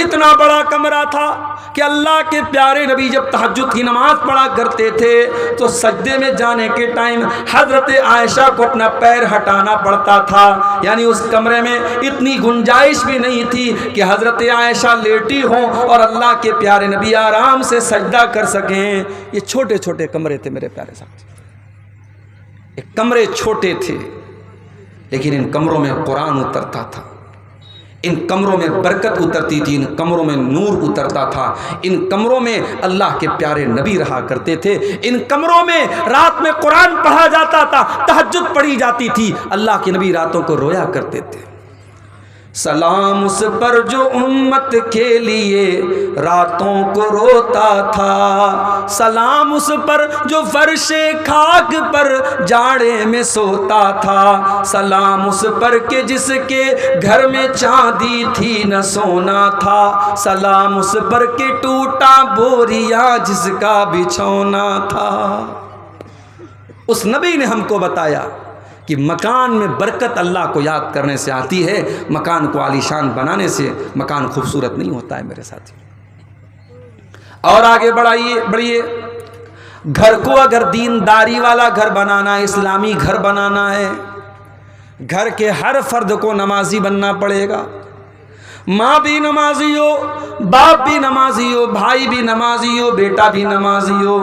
اتنا بڑا کمرہ تھا کہ اللہ کے پیارے نبی جب تہجد کی نماز پڑھا کرتے تھے تو سجدے میں جانے کے ٹائم حضرت عائشہ کو اپنا پیر ہٹانا پڑتا تھا، یعنی اس کمرے میں اتنی گنجائش بھی نہیں تھی کہ حضرت عائشہ لیٹی ہوں اور اللہ کے پیارے نبی آرام سے سجدہ کر سکیں۔ یہ چھوٹے چھوٹے کمرے تھے میرے پیارے صاحب، یہ کمرے چھوٹے تھے، لیکن ان کمروں میں قرآن اترتا تھا، ان کمروں میں برکت اترتی تھی، ان کمروں میں نور اترتا تھا، ان کمروں میں اللہ کے پیارے نبی رہا کرتے تھے، ان کمروں میں رات میں قرآن پڑھا جاتا تھا، تہجد پڑھی جاتی تھی، اللہ کے نبی راتوں کو رویا کرتے تھے۔ سلام اس پر جو امت کے لیے راتوں کو روتا تھا، سلام اس پر جو فرش خاک پر جاڑے میں سوتا تھا، سلام اس پر کہ جس کے گھر میں چاندی تھی نہ سونا تھا، سلام اس پر کہ ٹوٹا بوریا جس کا بچھونا تھا۔ اس نبی نے ہم کو بتایا کہ مکان میں برکت اللہ کو یاد کرنے سے آتی ہے، مکان کو عالیشان بنانے سے مکان خوبصورت نہیں ہوتا ہے میرے ساتھی۔ اور آگے بڑھیے، گھر کو اگر دینداری والا گھر بنانا ہے، اسلامی گھر بنانا ہے، گھر کے ہر فرد کو نمازی بننا پڑے گا۔ ماں بھی نمازی ہو، باپ بھی نمازی ہو، بھائی بھی نمازی ہو، بیٹا بھی نمازی ہو۔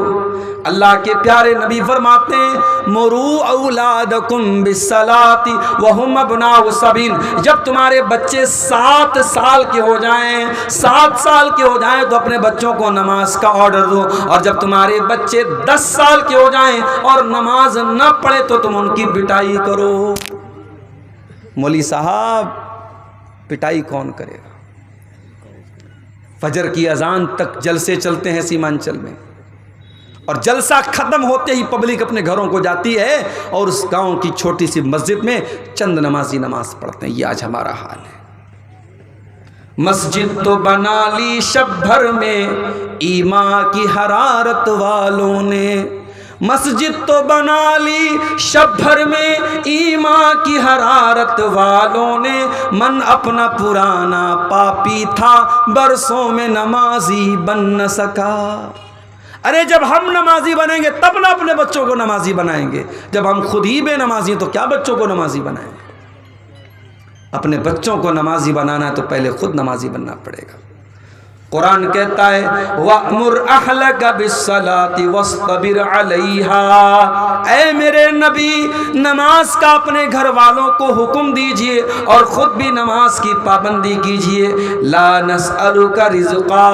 اللہ کے پیارے نبی فرماتے ہیں مروا اولادکم بالصلاۃ وہم ابناء سبع، جب تمہارے بچے 7 سال کے ہو جائیں، 7 سال کے ہو جائیں تو اپنے بچوں کو نماز کا آرڈر دو، اور جب تمہارے بچے 10 سال کے ہو جائیں اور نماز نہ پڑھے تو تم ان کی پٹائی کرو۔ مولوی صاحب پٹائی کون کرے گا؟ فجر کی اذان تک جلسے چلتے ہیں سیمانچل میں، اور جلسہ ختم ہوتے ہی پبلک اپنے گھروں کو جاتی ہے اور اس گاؤں کی چھوٹی سی مسجد میں چند نمازی نماز پڑھتے ہیں۔ یہ آج ہمارا حال ہے۔ مسجد تو بنا لی شب بھر میں ایمان کی حرارت والوں نے، مسجد تو بنا لی شب بھر میں ایمان کی حرارت والوں نے، من اپنا پرانا پاپی تھا برسوں میں نمازی بن نہ سکا۔ ارے جب ہم نمازی بنیں گے تب نہ اپنے بچوں کو نمازی بنائیں گے، جب ہم خود ہی بے نمازی ہیں تو کیا بچوں کو نمازی بنائیں گے؟ اپنے بچوں کو نمازی بنانا ہے تو پہلے خود نمازی بننا پڑے گا۔ قرآن کہتا ہے وَأْمُرْ أَهْلَكَ بِالصَّلَاةِ وَاصْطَبِرْ عَلَيْهَا، اے میرے نبی نماز کا اپنے گھر والوں کو حکم دیجئے اور خود بھی نماز کی پابندی کیجئے. لا نسألك رزقا،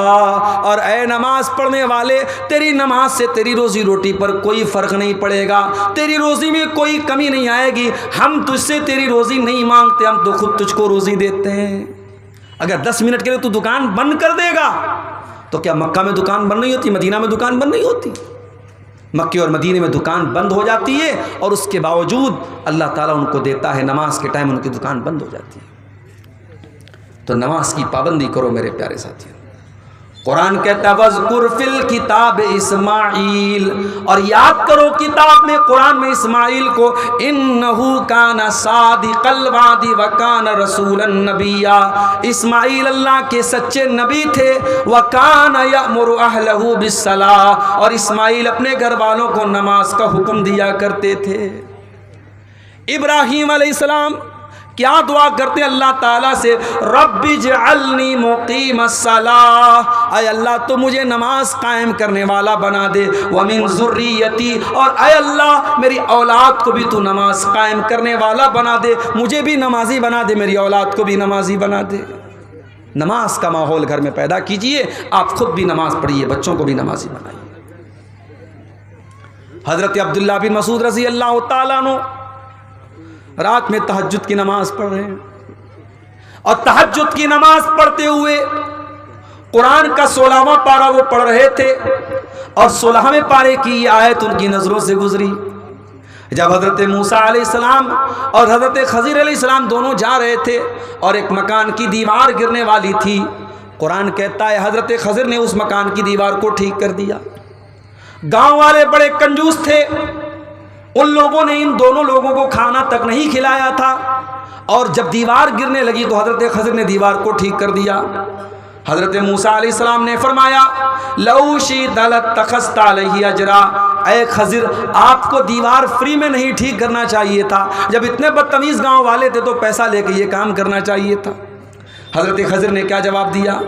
اور اے نماز پڑھنے والے تیری نماز سے تیری روزی روٹی پر کوئی فرق نہیں پڑے گا، تیری روزی میں کوئی کمی نہیں آئے گی. ہم تجھ سے تیری روزی نہیں مانگتے، ہم تو خود تجھ کو روزی دیتے ہیں. اگر 10 منٹ کے لیے تو دکان بند کر دے گا تو کیا مکہ میں دکان بند نہیں ہوتی، مدینہ میں دکان بند نہیں ہوتی؟ مکے اور مدینے میں دکان بند ہو جاتی ہے اور اس کے باوجود اللہ تعالیٰ ان کو دیتا ہے، نماز کے ٹائم ان کی دکان بند ہو جاتی ہے. تو نماز کی پابندی کرو میرے پیارے ساتھیوں. قرآن کہتا ہے وَاذْكُرْ فِي الْكِتَابِ اسماعیل، اور یاد کرو کتاب میں قرآن میں اسماعیل کو، إِنَّهُ كَانَ صَادِقَ الْوَعْدِ وَكَانَ رَسُولًا نَبِيًّا، اسماعیل اللہ کے سچے نبی تھے. وَكَانَ يَأْمُرُ أَهْلَهُ بِالصَّلَاةِ، اور اسماعیل اپنے گھر والوں کو نماز کا حکم دیا کرتے تھے. ابراہیم علیہ السلام کیا دعا کرتے اللہ تعالیٰ سے؟ رب اجعلنی مقیم الصلاۃ، اے اللہ تو مجھے نماز قائم کرنے والا بنا دے. ومن ذریتی، اور اے اللہ میری اولاد کو بھی تو نماز قائم کرنے والا بنا دے، مجھے بھی نمازی بنا دے، میری اولاد کو بھی نمازی بنا دے. نماز کا ماحول گھر میں پیدا کیجئے، آپ خود بھی نماز پڑھیے، بچوں کو بھی نمازی بنائیے. حضرت عبداللہ بن مسعود رضی اللہ تعالیٰ عنہ رات میں تہجد کی نماز پڑھ رہے ہیں، اور تہجد کی نماز پڑھتے ہوئے قرآن کا 16واں پارہ وہ پڑھ رہے تھے، اور 16ویں پارے کی یہ آیت ان کی نظروں سے گزری. جب حضرت موسیٰ علیہ السلام اور حضرت خضر علیہ السلام دونوں جا رہے تھے اور ایک مکان کی دیوار گرنے والی تھی، قرآن کہتا ہے حضرت خضر نے اس مکان کی دیوار کو ٹھیک کر دیا. گاؤں والے بڑے کنجوس تھے، ان لوگوں نے ان دونوں لوگوں کو کھانا تک نہیں کھلایا تھا، اور جب دیوار گرنے لگی تو حضرت خضر نے دیوار کو ٹھیک کر دیا. حضرت موسیٰ علیہ السلام نے فرمایا لو شئت لاتخذت علیہ اجرا، اے خضر آپ کو دیوار فری میں نہیں ٹھیک کرنا چاہیے تھا، جب اتنے بدتمیز گاؤں والے تھے تو پیسہ لے کے یہ کام کرنا چاہیے تھا. حضرت خضر نے کیا جواب دیا؟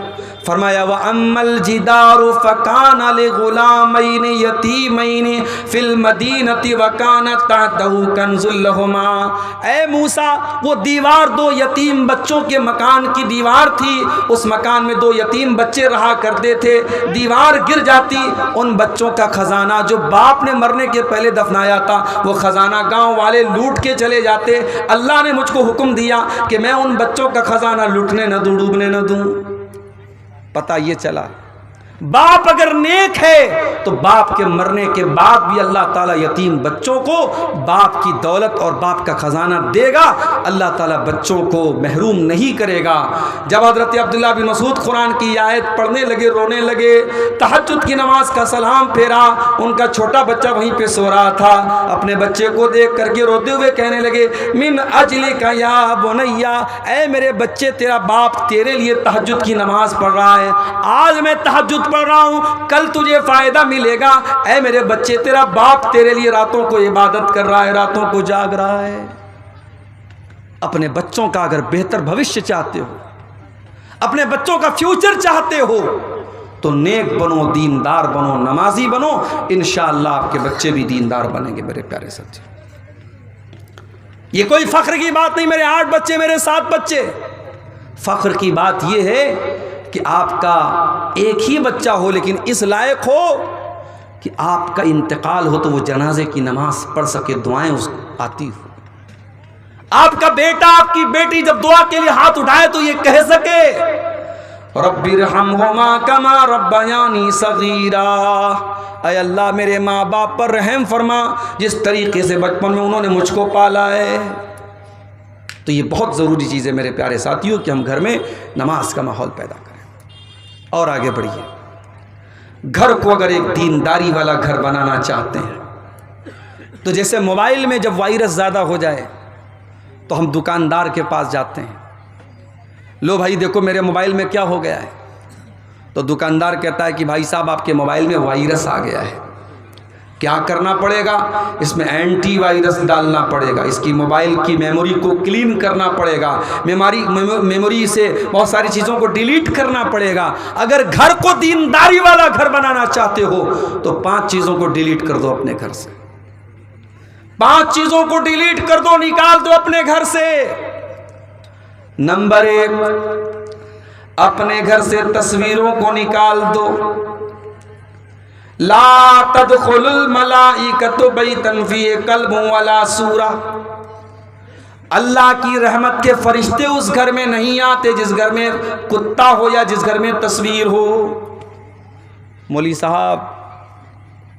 فرمایا وَأَمَّا الْجِدَارُ فَكَانَ لِغُلَامَيْنِ يَتِيمَيْنِ فِي الْمَدِينَةِ وَكَانَ تَحْتَهُ كَنْزٌ لَهُمَا، اے موسیٰ وہ دیوار 2 یتیم بچوں کے مکان کی دیوار تھی، اس مکان میں 2 یتیم بچے رہا کرتے تھے. دیوار گر جاتی، ان بچوں کا خزانہ جو باپ نے مرنے کے پہلے دفنایا تھا وہ خزانہ گاؤں والے لوٹ کے چلے جاتے. اللہ نے مجھ کو حکم دیا کہ میں ان بچوں کا خزانہ لوٹنے نہ دوں، ڈوبنے نہ دوں. پتہ یہ چلا باپ اگر نیک ہے تو باپ کے مرنے کے بعد بھی اللہ تعالیٰ یتیم بچوں کو باپ کی دولت اور باپ کا خزانہ دے گا، اللہ تعالیٰ بچوں کو محروم نہیں کرے گا. جب حضرت عبداللہ بن مسعود قرآن کی آیت پڑھنے لگے، رونے لگے، تہجد کی نماز کا سلام پھیرا، ان کا چھوٹا بچہ وہیں پہ سو رہا تھا، اپنے بچے کو دیکھ کر کے روتے ہوئے کہنے لگے من اجلک یا بنیا، اے میرے بچے تیرا باپ تیرے لیے تہجد کی نماز پڑھ رہا ہے، آج میں تہجد پڑھ رہا ہوں، کل تجھے فائدہ ملے گا. اے میرے بچے تیرا باپ تیرے لیے راتوں کو عبادت کر رہا ہے، راتوں کو جاگ رہا ہے. اپنے بچوں کا اگر بہتر بھوشیہ چاہتے ہو، اپنے بچوں کا فیوچر چاہتے ہو تو نیک بنو، دیندار بنو، نمازی بنو، انشاءاللہ آپ کے بچے بھی دیندار بنیں گے. میرے پیارے ساتھی، یہ کوئی فخر کی بات نہیں میرے 8 بچے، میرے 7 بچے. فخر کی بات یہ ہے کہ آپ کا ایک ہی بچہ ہو لیکن اس لائق ہو کہ آپ کا انتقال ہو تو وہ جنازے کی نماز پڑھ سکے، دعائیں اس کو آتی ہو. آپ کا بیٹا، آپ کی بیٹی جب دعا کے لیے ہاتھ اٹھائے تو یہ کہہ سکے رب ارحمہما کما ربیانی صغیرا، اے اللہ میرے ماں باپ پر رحم فرما جس طریقے سے بچپن میں انہوں نے مجھ کو پالا ہے. تو یہ بہت ضروری چیز ہے میرے پیارے ساتھیوں کہ ہم گھر میں نماز کا ماحول پیدا کریں. اور آگے بڑھیے، گھر کو اگر ایک دینداری والا گھر بنانا چاہتے ہیں تو جیسے موبائل میں جب وائرس زیادہ ہو جائے تو ہم دکاندار کے پاس جاتے ہیں، لو بھائی دیکھو میرے موبائل میں کیا ہو گیا ہے، تو دکاندار کہتا ہے کہ بھائی صاحب آپ کے موبائل میں وائرس آ گیا ہے. کیا کرنا پڑے گا؟ اس میں اینٹی وائرس ڈالنا پڑے گا، اس کی موبائل کی میموری کو کلین کرنا پڑے گا، میموری سے بہت ساری چیزوں کو ڈیلیٹ کرنا پڑے گا۔ اگر گھر کو دینداری والا گھر بنانا چاہتے ہو تو 5 چیزوں کو ڈیلیٹ کر دو اپنے گھر سے، 5 چیزوں کو ڈیلیٹ کر دو، نکال دو اپنے گھر سے۔ نمبر 1، اپنے گھر سے تصویروں کو نکال دو۔ لا تدخل الملائکۃ بیتا فیہ کلب ولا سورہ، اللہ کی رحمت کے فرشتے اس گھر میں نہیں آتے جس گھر میں کتا ہو یا جس گھر میں تصویر ہو۔ مولوی صاحب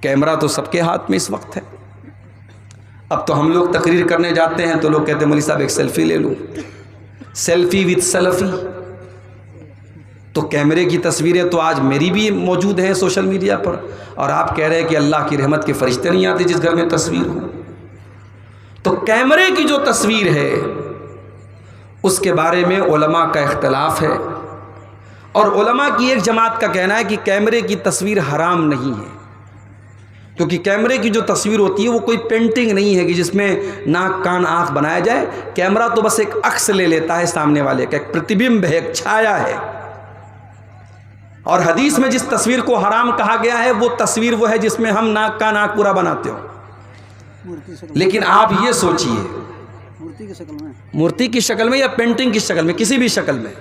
کیمرہ تو سب کے ہاتھ میں اس وقت ہے، اب تو ہم لوگ تقریر کرنے جاتے ہیں تو لوگ کہتے ہیں مولوی صاحب ایک سیلفی لے لوں، سیلفی وتھ سیلفی۔ تو کیمرے کی تصویریں تو آج میری بھی موجود ہیں سوشل میڈیا پر، اور آپ کہہ رہے ہیں کہ اللہ کی رحمت کے فرشتے نہیں آتے جس گھر میں تصویر ہو۔ تو کیمرے کی جو تصویر ہے اس کے بارے میں علماء کا اختلاف ہے، اور علماء کی ایک جماعت کا کہنا ہے کہ کیمرے کی تصویر حرام نہیں ہے، کیونکہ کیمرے کی جو تصویر ہوتی ہے وہ کوئی پینٹنگ نہیں ہے کہ جس میں ناک کان آنکھ بنایا جائے۔ کیمرہ تو بس ایک عکس لے لیتا ہے سامنے والے کا، ایک پرتیبمب ہے، ایک چھایا ہے۔ اور حدیث میں جس تصویر کو حرام کہا گیا ہے وہ تصویر وہ ہے جس میں ہم ناک کا ناک پورا بناتے ہو۔ لیکن آپ یہ سوچئے، مورتی کی شکل میں یا پینٹنگ کی شکل میں، کسی بھی شکل میں،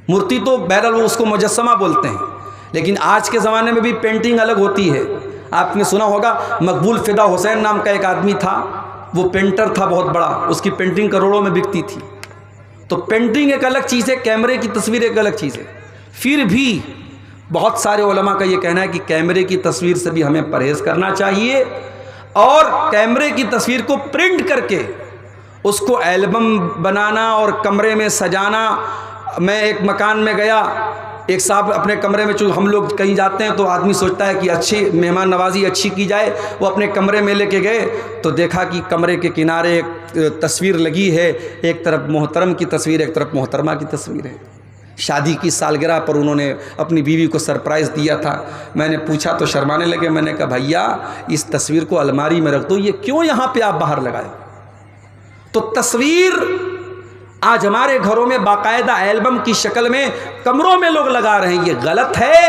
مورتی تو بہرحال وہ اس کو مجسمہ بولتے ہیں، لیکن آج کے زمانے میں بھی پینٹنگ الگ ہوتی ہے۔ آپ نے سنا ہوگا مقبول فدا حسین نام کا ایک آدمی تھا، وہ پینٹر تھا بہت بڑا، اس کی پینٹنگ کروڑوں میں بکتی تھی۔ تو پینٹنگ ایک الگ چیز ہے، کیمرے کی تصویر ایک الگ چیز ہے۔ پھر بھی بہت سارے علماء کا یہ کہنا ہے کہ کیمرے کی تصویر سے بھی ہمیں پرہیز کرنا چاہیے، اور کیمرے کی تصویر کو پرنٹ کر کے اس کو البم بنانا اور کمرے میں سجانا۔ میں ایک مکان میں گیا، ایک صاحب اپنے کمرے میں، چونکہ ہم لوگ کہیں جاتے ہیں تو آدمی سوچتا ہے کہ اچھی مہمان نوازی اچھی کی جائے، وہ اپنے کمرے میں لے کے گئے تو دیکھا کہ کمرے کے کنارے ایک تصویر لگی ہے، ایک طرف محترم کی تصویر، ایک طرف محترمہ کی تصویر ہے۔ شادی کی سالگرہ پر انہوں نے اپنی بیوی کو سرپرائز دیا تھا۔ میں نے پوچھا تو شرمانے لگے، میں نے کہا بھیا اس تصویر کو الماری میں رکھ دو، یہ کیوں یہاں پہ آپ باہر لگائے؟ تو تصویر آج ہمارے گھروں میں باقاعدہ البم کی شکل میں کمروں میں لوگ لگا رہے ہیں، یہ غلط ہے،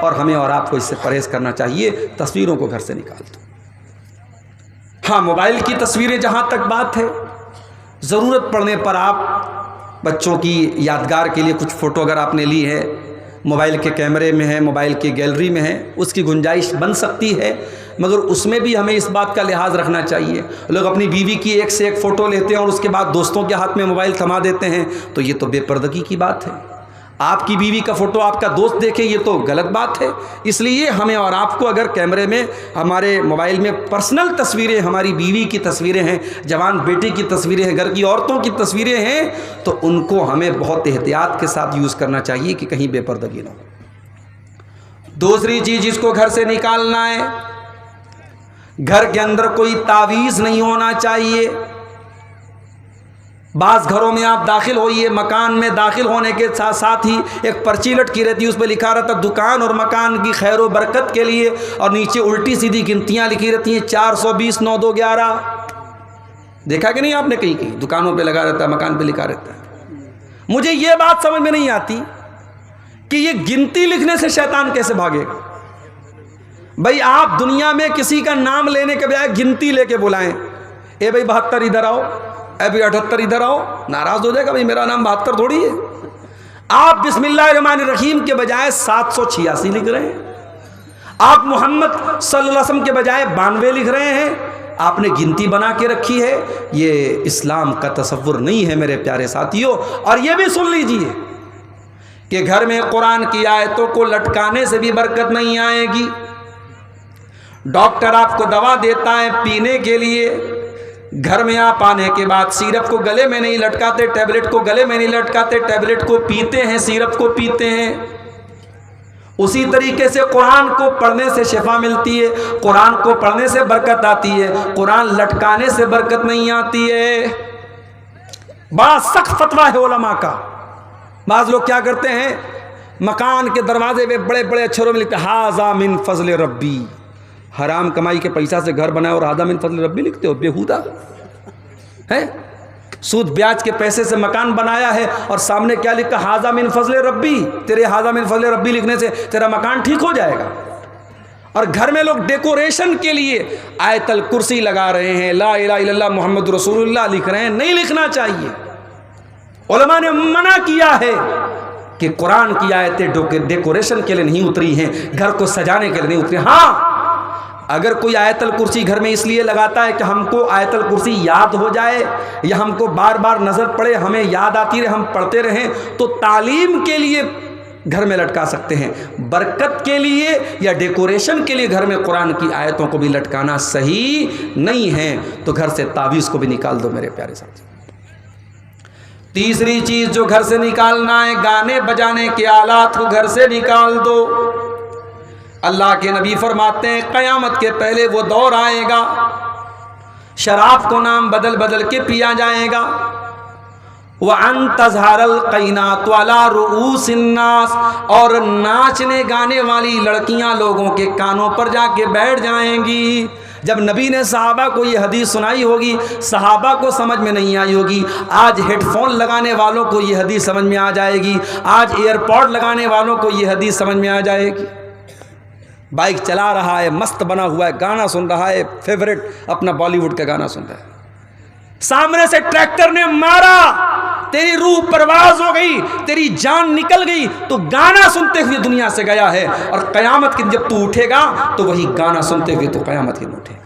اور ہمیں اور آپ کو اس سے پرہیز کرنا چاہیے۔ تصویروں کو گھر سے نکال دو۔ ہاں، موبائل کی تصویریں جہاں تک بات ہے، ضرورت پڑنے پر آپ بچوں کی یادگار کے لیے کچھ فوٹو اگر آپ نے لی ہے، موبائل کے کیمرے میں ہے، موبائل کی گیلری میں ہے، اس کی گنجائش بن سکتی ہے، مگر اس میں بھی ہمیں اس بات کا لحاظ رکھنا چاہیے۔ لوگ اپنی بیوی کی ایک سے ایک فوٹو لیتے ہیں اور اس کے بعد دوستوں کے ہاتھ میں موبائل تھما دیتے ہیں، تو یہ تو بے پردگی کی بات ہے۔ آپ کی بیوی کا فوٹو آپ کا دوست دیکھے، یہ تو غلط بات ہے۔ اس لیے ہمیں اور آپ کو اگر کیمرے میں، ہمارے موبائل میں پرسنل تصویریں، ہماری بیوی کی تصویریں ہیں، جوان بیٹی کی تصویریں ہیں، گھر کی عورتوں کی تصویریں ہیں، تو ان کو ہمیں بہت احتیاط کے ساتھ یوز کرنا چاہیے کہ کہیں بے پردگی نہ ہو۔ دوسری چیز جس کو گھر سے نکالنا ہے، گھر کے اندر کوئی تعویذ نہیں ہونا چاہیے۔ بعض گھروں میں آپ داخل ہوئیے، مکان میں داخل ہونے کے ساتھ ساتھ ہی ایک پرچی لٹکی رہتی ہے، اس پہ لکھا رہتا ہے دکان اور مکان کی خیر و برکت کے لیے، اور نیچے الٹی سیدھی گنتیاں لکھی رہتی ہیں 420 9211۔ دیکھا کہ نہیں آپ نے؟ کہیں دکانوں پہ لگا رہتا ہے، مکان پہ لکھا رہتا ہے۔ مجھے یہ بات سمجھ میں نہیں آتی کہ یہ گنتی لکھنے سے شیطان کیسے بھاگے گا؟ بھائی آپ دنیا میں کسی کا نام لینے کے بجائے گنتی لے کے بلائیں، اے بھائی 72 ادھر آؤ، اے بھائی 78 ادھر آؤ، ناراض ہو جائے گا، بھائی میرا نام 72 تھوڑی ہے۔ آپ بسم اللہ الرحمن الرحیم کے بجائے 786 لکھ رہے ہیں، آپ محمد صلی اللہ علیہ وسلم کے بجائے 92 لکھ رہے ہیں، آپ نے گنتی بنا کے رکھی ہے۔ یہ اسلام کا تصور نہیں ہے میرے پیارے ساتھیوں۔ اور یہ بھی سن لیجئے کہ گھر میں قرآن کی آیتوں کو لٹکانے سے بھی برکت نہیں آئے گی۔ ڈاکٹر آپ کو دوا دیتا ہے پینے کے لیے، گھر میں آپ آنے کے بعد سیرپ کو گلے میں نہیں لٹکاتے، ٹیبلٹ کو گلے میں نہیں لٹکاتے، ٹیبلٹ کو پیتے ہیں، سیرپ کو پیتے ہیں۔ اسی طریقے سے قرآن کو پڑھنے سے شفا ملتی ہے، قرآن کو پڑھنے سے برکت آتی ہے، قرآن لٹکانے سے برکت نہیں آتی ہے۔ بڑا سخت فتویٰ ہے علماء کا۔ بعض لوگ کیا کرتے ہیں، مکان کے دروازے پہ بڑے بڑے اچھروں میں لکھتے ہیں ھذا من فضل ربی، حرام کمائی کے پیسہ سے گھر بنایا اور ہذا من فضل ربی لکھتے ہو، بےہودہ ہے. سود بیاج کے پیسے سے مکان بنایا ہے اور سامنے کیا لکھا؟ ہذا من فضل ربی. تیرے ہذا من فضل ربی لکھنے سے تیرا مکان ٹھیک ہو جائے گا. اور گھر میں لوگ ڈیکوریشن کے لیے آیت الکرسی لگا رہے ہیں، لا الہ الا اللہ محمد رسول اللہ لکھ رہے ہیں. نہیں لکھنا چاہیے. علماء نے منع کیا ہے کہ قرآن کی آیتیں ڈیکوریشن کے لیے نہیں اتری ہیں، گھر کو سجانے کے لیے نہیں اتری. ہاں اگر کوئی آیت الکرسی گھر میں اس لیے لگاتا ہے کہ ہم کو آیت الکرسی یاد ہو جائے یا ہم کو بار بار نظر پڑے، ہمیں یاد آتی رہے، ہم پڑھتے رہیں، تو تعلیم کے لیے گھر میں لٹکا سکتے ہیں. برکت کے لیے یا ڈیکوریشن کے لیے گھر میں قرآن کی آیتوں کو بھی لٹکانا صحیح نہیں ہے. تو گھر سے تعویذ کو بھی نکال دو میرے پیارے ساتھی. تیسری چیز جو گھر سے نکالنا ہے، گانے بجانے کے آلات کو گھر سے نکال دو. اللہ کے نبی فرماتے ہیں قیامت کے پہلے وہ دور آئے گا، شراب کو نام بدل بدل کے پیا جائے گا. وَأَن تَظْهَرَ الْقَيْنَاتُ عَلَى رُؤُوسِ النَّاسِ، اور ناچنے گانے والی لڑکیاں لوگوں کے کانوں پر جا کے بیٹھ جائیں گی. جب نبی نے صحابہ کو یہ حدیث سنائی ہوگی، صحابہ کو سمجھ میں نہیں آئی ہوگی. آج ہیڈ فون لگانے والوں کو یہ حدیث سمجھ میں آ جائے گی، آج ایئر پوڈ لگانے والوں کو یہ حدیث سمجھ میں آ جائے گی. بائک چلا رہا ہے، مست بنا ہوا ہے، گانا سن رہا ہے، فیورٹ اپنا بالی ووڈ کا گانا سن رہا ہے. سامنے سے ٹریکٹر نے مارا، تیری روح پرواز ہو گئی، تیری جان نکل گئی، تو گانا سنتے ہوئے دنیا سے گیا ہے. اور قیامت کے دن جب تو اٹھے گا تو وہی گانا سنتے ہوئے تو قیامت کے دن اٹھے گا.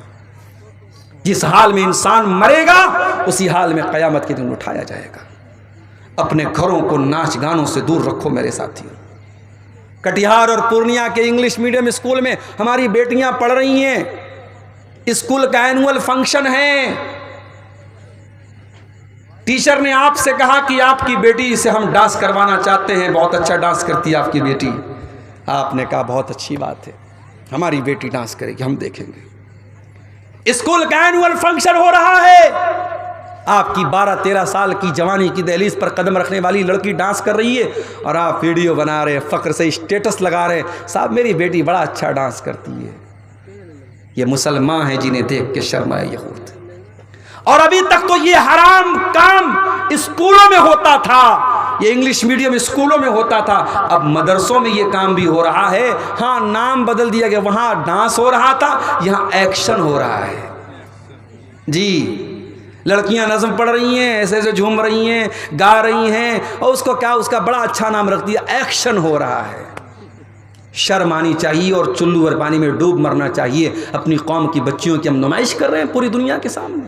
جس حال میں انسان مرے گا اسی حال میں قیامت کے دن اٹھایا جائے گا. اپنے گھروں کو ناچ گانوں سے دور رکھو میرے ساتھیوں. کٹیہار اور پورنیہ کے انگلش میڈیم اسکول میں ہماری بیٹیاں پڑھ رہی ہیں. اسکول کا اینول فنکشن ہے، ٹیچر نے آپ سے کہا کہ آپ کی بیٹی سے ہم ڈانس کروانا چاہتے ہیں، بہت اچھا ڈانس کرتی ہے آپ کی بیٹی. آپ نے کہا بہت اچھی بات ہے، ہماری بیٹی ڈانس کرے گی، ہم دیکھیں گے. اسکول کا اینول فنکشن ہو رہا ہے، آپ کی 12-13 سال کی جوانی کی دہلیز پر قدم رکھنے والی لڑکی ڈانس کر رہی ہے اور آپ ویڈیو بنا رہے ہیں، فخر سے اسٹیٹس لگا رہے ہیں، صاحب میری بیٹی بڑا اچھا ڈانس کرتی ہے. یہ مسلمان ہیں جنہیں دیکھ کے شرم آئے یہود. اور ابھی تک تو یہ حرام کام اسکولوں میں ہوتا تھا، یہ انگلش میڈیم اسکولوں میں ہوتا تھا. اب مدرسوں میں یہ کام بھی ہو رہا ہے. ہاں نام بدل دیا گیا، وہاں ڈانس ہو رہا تھا، یہاں ایکشن ہو رہا ہے. جی لڑکیاں نظم پڑھ رہی ہیں، ایسے ایسے جھوم رہی ہیں، گا رہی ہیں، اور اس کو کیا، اس کا بڑا اچھا نام رکھ دیا، ایکشن ہو رہا ہے. شرم آنی چاہیے اور چلو اور پانی میں ڈوب مرنا چاہیے. اپنی قوم کی بچیوں کی ہم نمائش کر رہے ہیں پوری دنیا کے سامنے.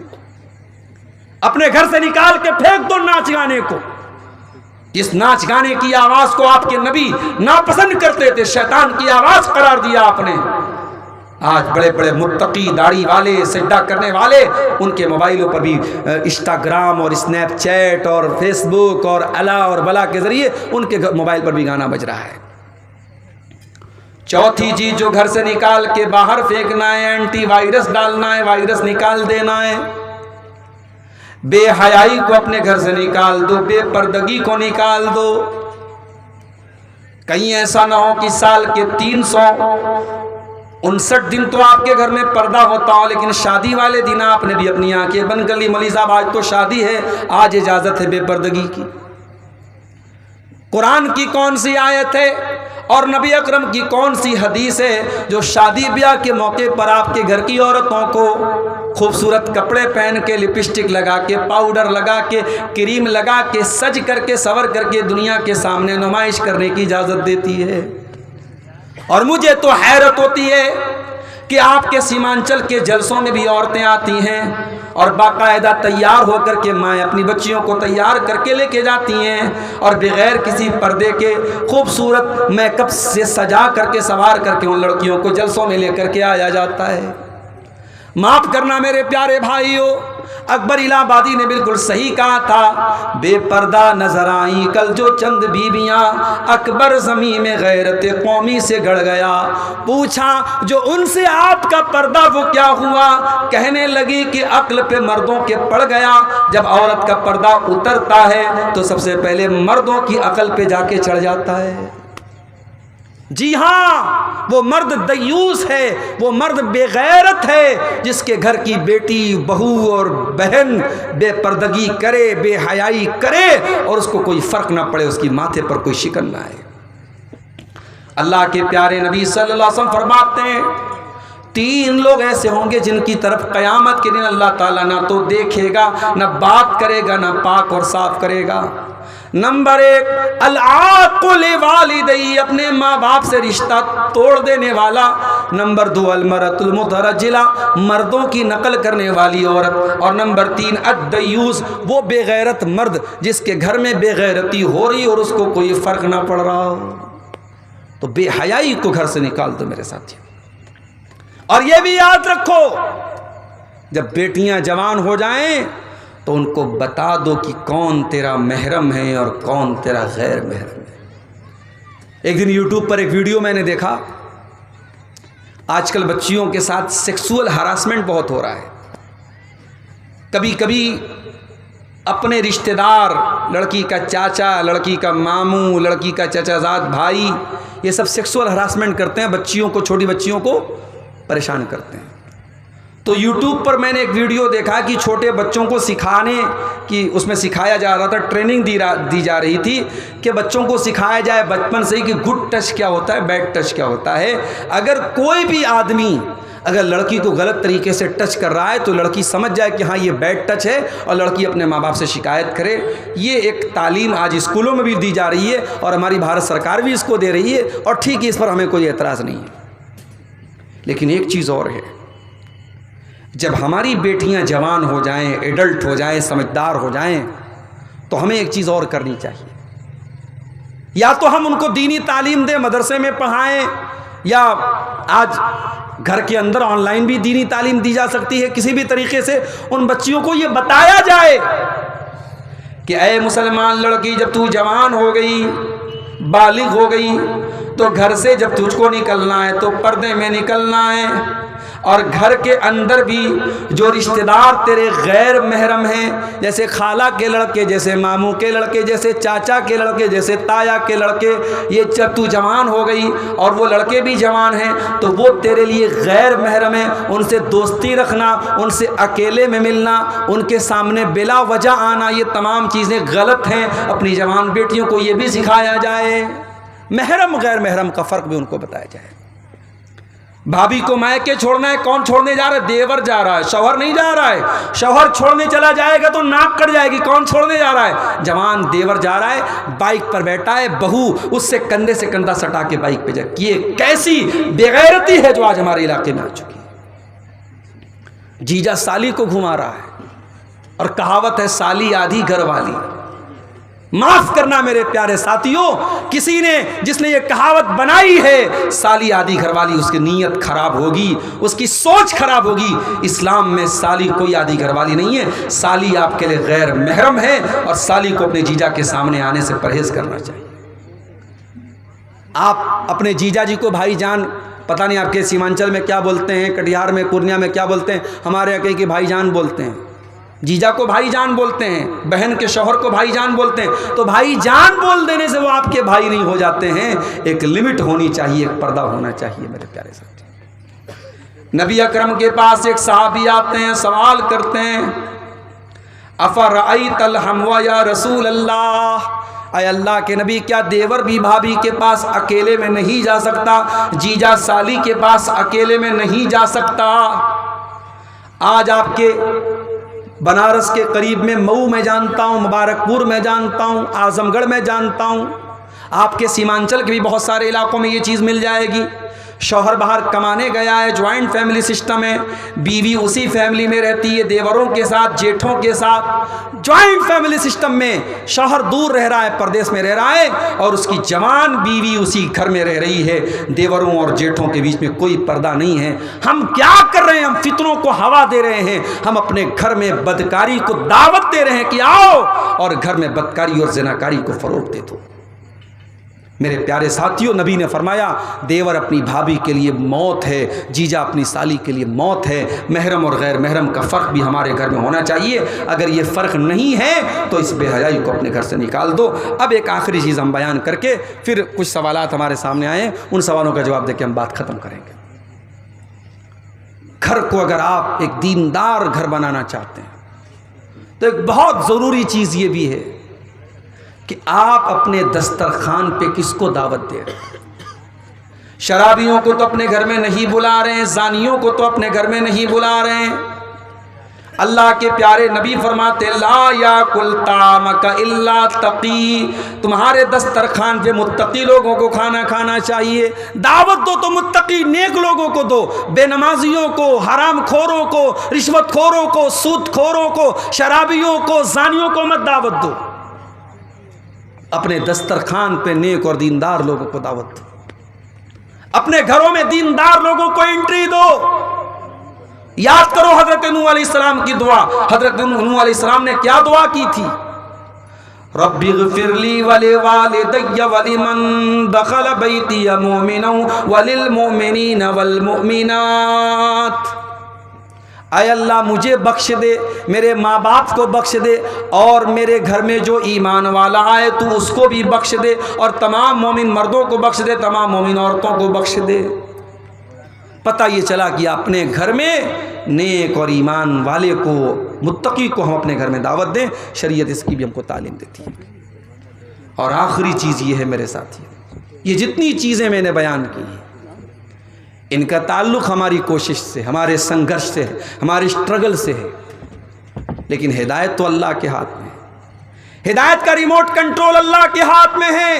اپنے گھر سے نکال کے پھینک دو ناچ گانے کو. جس ناچ گانے کی آواز کو آپ کے نبی ناپسند کرتے تھے، شیطان کی آواز قرار دیا آپ نے. آج بڑے بڑے متقی داڑھی والے، سجدہ کرنے والے، ان کے موبائلوں پر بھی انسٹاگرام اور اسنیپ چیٹ اور فیس بک اور الا اور بلا کے ذریعے ان کے موبائل پر بھی گانا بج رہا ہے. چوتھی چیز جو گھر سے نکال کے باہر پھینکنا ہے، اینٹی وائرس ڈالنا ہے، وائرس نکال دینا ہے. بے حیائی کو اپنے گھر سے نکال دو، بے پردگی کو نکال دو. کہیں ایسا نہ ہو کہ سال کے 359 دن تو آپ کے گھر میں پردہ ہوتا ہو، لیکن شادی والے دن آپ نے بھی اپنی آنکھیں بند کر لی. مولوی صاحب آج تو شادی ہے، آج اجازت ہے بے پردگی کی. قرآن کی کون سی آیت ہے اور نبی اکرم کی کون سی حدیث ہے جو شادی بیاہ کے موقع پر آپ کے گھر کی عورتوں کو خوبصورت کپڑے پہن کے، لپسٹک لگا کے، پاؤڈر لگا کے، کریم لگا کے، سج کر کے، سور کر کے دنیا کے سامنے نمائش کرنے کی اجازت دیتی ہے؟ اور مجھے تو حیرت ہوتی ہے کہ آپ کے سیمانچل کے جلسوں میں بھی عورتیں آتی ہیں اور باقاعدہ تیار ہو کر کے مائیں اپنی بچیوں کو تیار کر کے لے کے جاتی ہیں اور بغیر کسی پردے کے خوبصورت میک اپ سے سجا کر کے، سوار کر کے ان لڑکیوں کو جلسوں میں لے کر کے آیا جاتا ہے. معاف کرنا میرے پیارے بھائیوں، اکبر الہ آبادی نے بالکل صحیح کہا تھا، بے پردہ نظر آئیں کل جو چند بیویاں، اکبر زمین میں غیرت قومی سے گڑ گیا. پوچھا جو ان سے آپ کا پردہ وہ کیا ہوا؟ کہنے لگی کہ عقل پہ مردوں کے پڑ گیا. جب عورت کا پردہ اترتا ہے تو سب سے پہلے مردوں کی عقل پہ جا کے چڑھ جاتا ہے. جی ہاں، وہ مرد دیوس ہے، وہ مرد بے غیرت ہے جس کے گھر کی بیٹی، بہو اور بہن بے پردگی کرے، بے حیائی کرے اور اس کو کوئی فرق نہ پڑے، اس کی ماتھے پر کوئی شکن نہ آئے۔ اللہ کے پیارے نبی صلی اللہ علیہ وسلم فرماتے ہیں 3 لوگ ایسے ہوں گے جن کی طرف قیامت کے دن اللہ تعالیٰ نہ تو دیکھے گا، نہ بات کرے گا، نہ پاک اور صاف کرے گا۔ نمبر 1، العاق لوالدی، اپنے ماں باپ سے رشتہ توڑ دینے والا۔ نمبر 2، المرأۃ المترجلہ، مردوں کی نقل کرنے والی عورت۔ اور نمبر 3، الدیوس، وہ بے غیرت مرد جس کے گھر میں بے غیرتی ہو رہی اور اس کو کوئی فرق نہ پڑ رہا ہو۔ تو بے حیائی کو گھر سے نکال دو میرے ساتھی۔ اور یہ بھی یاد رکھو، جب بیٹیاں جوان ہو جائیں تو ان کو بتا دو کہ کون تیرا محرم ہے اور کون تیرا غیر محرم ہے۔ ایک دن یوٹیوب پر ایک ویڈیو میں نے دیکھا، آج کل بچیوں کے ساتھ سیکسول ہراسمنٹ بہت ہو رہا ہے۔ کبھی کبھی اپنے رشتہ دار، لڑکی کا چاچا، لڑکی کا ماموں، لڑکی کا چچا زاد بھائی، یہ سب سیکسول ہراسمنٹ کرتے ہیں، بچیوں کو، چھوٹی بچیوں کو پریشان کرتے ہیں۔ تو یوٹیوب پر میں نے ایک ویڈیو دیکھا کہ چھوٹے بچوں کو سکھانے کی، اس میں سکھایا جا رہا تھا، ٹریننگ دی جا رہی تھی کہ بچوں کو سکھایا جائے بچپن سے ہی کہ گڈ ٹچ کیا ہوتا ہے، بیڈ ٹچ کیا ہوتا ہے۔ اگر کوئی بھی آدمی اگر لڑکی کو غلط طریقے سے ٹچ کر رہا ہے تو لڑکی سمجھ جائے کہ ہاں یہ بیڈ ٹچ ہے اور لڑکی اپنے ماں باپ سے شکایت کرے۔ یہ ایک تعلیم آج اسکولوں میں بھی دی جا رہی ہے اور ہماری بھارت سرکار بھی اس کو دے رہی ہے، اور ٹھیک ہے، اس پر ہمیں کوئی اعتراض نہیں ہے۔ لیکن ایک چیز اور ہے، جب ہماری بیٹیاں جوان ہو جائیں، ایڈلٹ ہو جائیں، سمجھدار ہو جائیں، تو ہمیں ایک چیز اور کرنی چاہیے۔ یا تو ہم ان کو دینی تعلیم دیں، مدرسے میں پڑھائیں، یا آج گھر کے اندر آن لائن بھی دینی تعلیم دی جا سکتی ہے۔ کسی بھی طریقے سے ان بچیوں کو یہ بتایا جائے کہ اے مسلمان لڑکی، جب تو جوان ہو گئی، بالغ ہو گئی، تو گھر سے جب تجھ کو نکلنا ہے تو پردے میں نکلنا ہے، اور گھر کے اندر بھی جو رشتہ دار تیرے غیر محرم ہیں، جیسے خالہ کے لڑکے، جیسے ماموں کے لڑکے، جیسے چاچا کے لڑکے، جیسے تایا کے لڑکے، یہ جب تو جوان ہو گئی اور وہ لڑکے بھی جوان ہیں تو وہ تیرے لیے غیر محرم ہیں۔ ان سے دوستی رکھنا، ان سے اکیلے میں ملنا، ان کے سامنے بلا وجہ آنا، یہ تمام چیزیں غلط ہیں۔ اپنی جوان بیٹیوں کو یہ بھی سکھایا جائے، محرم غیر محرم کا فرق بھی ان کو بتایا جائے۔ بھابھی کو مائکے چھوڑنا ہے، کون چھوڑنے جا رہا ہے؟ دیور جا رہا ہے، شوہر نہیں جا رہا ہے۔ شوہر چھوڑنے چلا جائے گا تو ناک کٹ جائے گی، کون چھوڑنے جا رہا ہے؟ جوان دیور جا رہا ہے، بائک پر بیٹھا ہے، بہو اس سے کندھے سے کندھا سٹا کے بائک پہ جائے۔ یہ کیسی بے غیرتی ہے جو آج ہمارے علاقے میں آ چکی ہے۔ جیجا سالی کو گھما رہا ہے، اور کہاوت ہے سالی آدھی گھر والی۔ معاف کرنا میرے پیارے ساتھیوں، کسی نے جس نے یہ کہاوت بنائی ہے سالی آدھی گھر والی، اس کی نیت خراب ہوگی، اس کی سوچ خراب ہوگی۔ اسلام میں سالی کوئی آدھی گھر والی نہیں ہے، سالی آپ کے لیے غیر محرم ہے، اور سالی کو اپنے جیجا کے سامنے آنے سے پرہیز کرنا چاہیے۔ آپ اپنے جیجا جی کو بھائی جان، پتہ نہیں آپ کے سیمانچل میں کیا بولتے ہیں، کٹیہار میں، پورنیہ میں کیا بولتے ہیں، ہمارے یہاں کے بھائی جان بولتے ہیں، جیجا کو بھائی جان بولتے ہیں، بہن کے شوہر کو بھائی جان بولتے ہیں۔ تو بھائی جان بول دینے سے وہ آپ کے بھائی نہیں ہو جاتے ہیں، ایک لمٹ ہونی چاہیے، ایک پردہ ہونا چاہیے میرے پیارے ساتھی۔ نبی اکرم کے پاس ایک صحابی آتے ہیں، سوال کرتے ہیں، افرأیت الحمو یا رسول اللہ، اے اللہ کے نبی، کیا دیور بھی بھابھی کے پاس اکیلے میں نہیں جا سکتا؟ جیجا سالی کے پاس اکیلے میں نہیں جا سکتا؟ آج آپ کے بنارس کے قریب میں مئو میں جانتا ہوں، مبارک پور میں جانتا ہوں، اعظم گڑھ میں جانتا ہوں، آپ کے سیمانچل کے بھی بہت سارے علاقوں میں یہ چیز مل جائے گی۔ شوہر باہر کمانے گیا ہے، جوائنٹ فیملی سسٹم ہے، بیوی اسی فیملی میں رہتی ہے، دیوروں کے ساتھ، جیٹھوں کے ساتھ، جوائنٹ فیملی سسٹم میں شوہر دور رہ رہا ہے، پردیس میں رہ رہا ہے، اور اس کی جوان بیوی اسی گھر میں رہ رہی ہے، دیوروں اور جیٹھوں کے بیچ میں کوئی پردہ نہیں ہے۔ ہم کیا کر رہے ہیں؟ ہم فتنوں کو ہوا دے رہے ہیں، ہم اپنے گھر میں بدکاری کو دعوت دے رہے ہیں کہ آؤ، اور گھر میں بدکاری اور زناکاری کو فروغ دے دو۔ میرے پیارے ساتھیوں، نبی نے فرمایا دیور اپنی بھابھی کے لیے موت ہے، جیجا اپنی سالی کے لیے موت ہے۔ محرم اور غیر محرم کا فرق بھی ہمارے گھر میں ہونا چاہیے۔ اگر یہ فرق نہیں ہے تو اس بے حیائی کو اپنے گھر سے نکال دو۔ اب ایک آخری چیز ہم بیان کر کے پھر کچھ سوالات ہمارے سامنے آئے ہیں، ان سوالوں کا جواب دے کے ہم بات ختم کریں گے۔ گھر کو اگر آپ ایک دیندار گھر بنانا چاہتے ہیں تو ایک بہت ضروری چیز یہ بھی ہے کہ آپ اپنے دسترخوان پہ کس کو دعوت دے رہے ہیں۔ شرابیوں کو تو اپنے گھر میں نہیں بلا رہے ہیں، زانیوں کو تو اپنے گھر میں نہیں بلا رہے ہیں۔ اللہ کے پیارے نبی فرماتے لا یاکل طعامک الا تقی، تمہارے دسترخوان پہ متقی لوگوں کو کھانا کھانا چاہیے۔ دعوت دو تو متقی نیک لوگوں کو دو، بے نمازیوں کو، حرام خوروں کو، رشوت خوروں کو، سود خوروں کو، شرابیوں کو، زانیوں کو مت دعوت دو۔ اپنے دسترخوان پہ نیک اور دیندار لوگوں کو دعوت دو، اپنے گھروں میں دیندار لوگوں کو انٹری دو۔ یاد کرو حضرت نوح علیہ السلام کی دعا۔ حضرت نوح علیہ السلام نے کیا دعا کی تھی؟ رب اغفر لی ولوالدی ولمن دخل بیتی مؤمنا وللمؤمنین والمؤمنات، اے اللہ مجھے بخش دے، میرے ماں باپ کو بخش دے، اور میرے گھر میں جو ایمان والا آئے تو اس کو بھی بخش دے، اور تمام مومن مردوں کو بخش دے، تمام مومن عورتوں کو بخش دے۔ پتہ یہ چلا کہ اپنے گھر میں نیک اور ایمان والے کو، متقی کو ہم اپنے گھر میں دعوت دیں۔ شریعت اس کی بھی ہم کو تعلیم دیتی ہے۔ اور آخری چیز یہ ہے میرے ساتھی، یہ جتنی چیزیں میں نے بیان کی ہیں ان کا تعلق ہماری کوشش سے، ہمارے سنگھرش سے ہے، ہمارے اسٹرگل سے ہے، لیکن ہدایت تو اللہ کے ہاتھ میں ہے۔ ہدایت کا ریموٹ کنٹرول اللہ کے ہاتھ میں ہے۔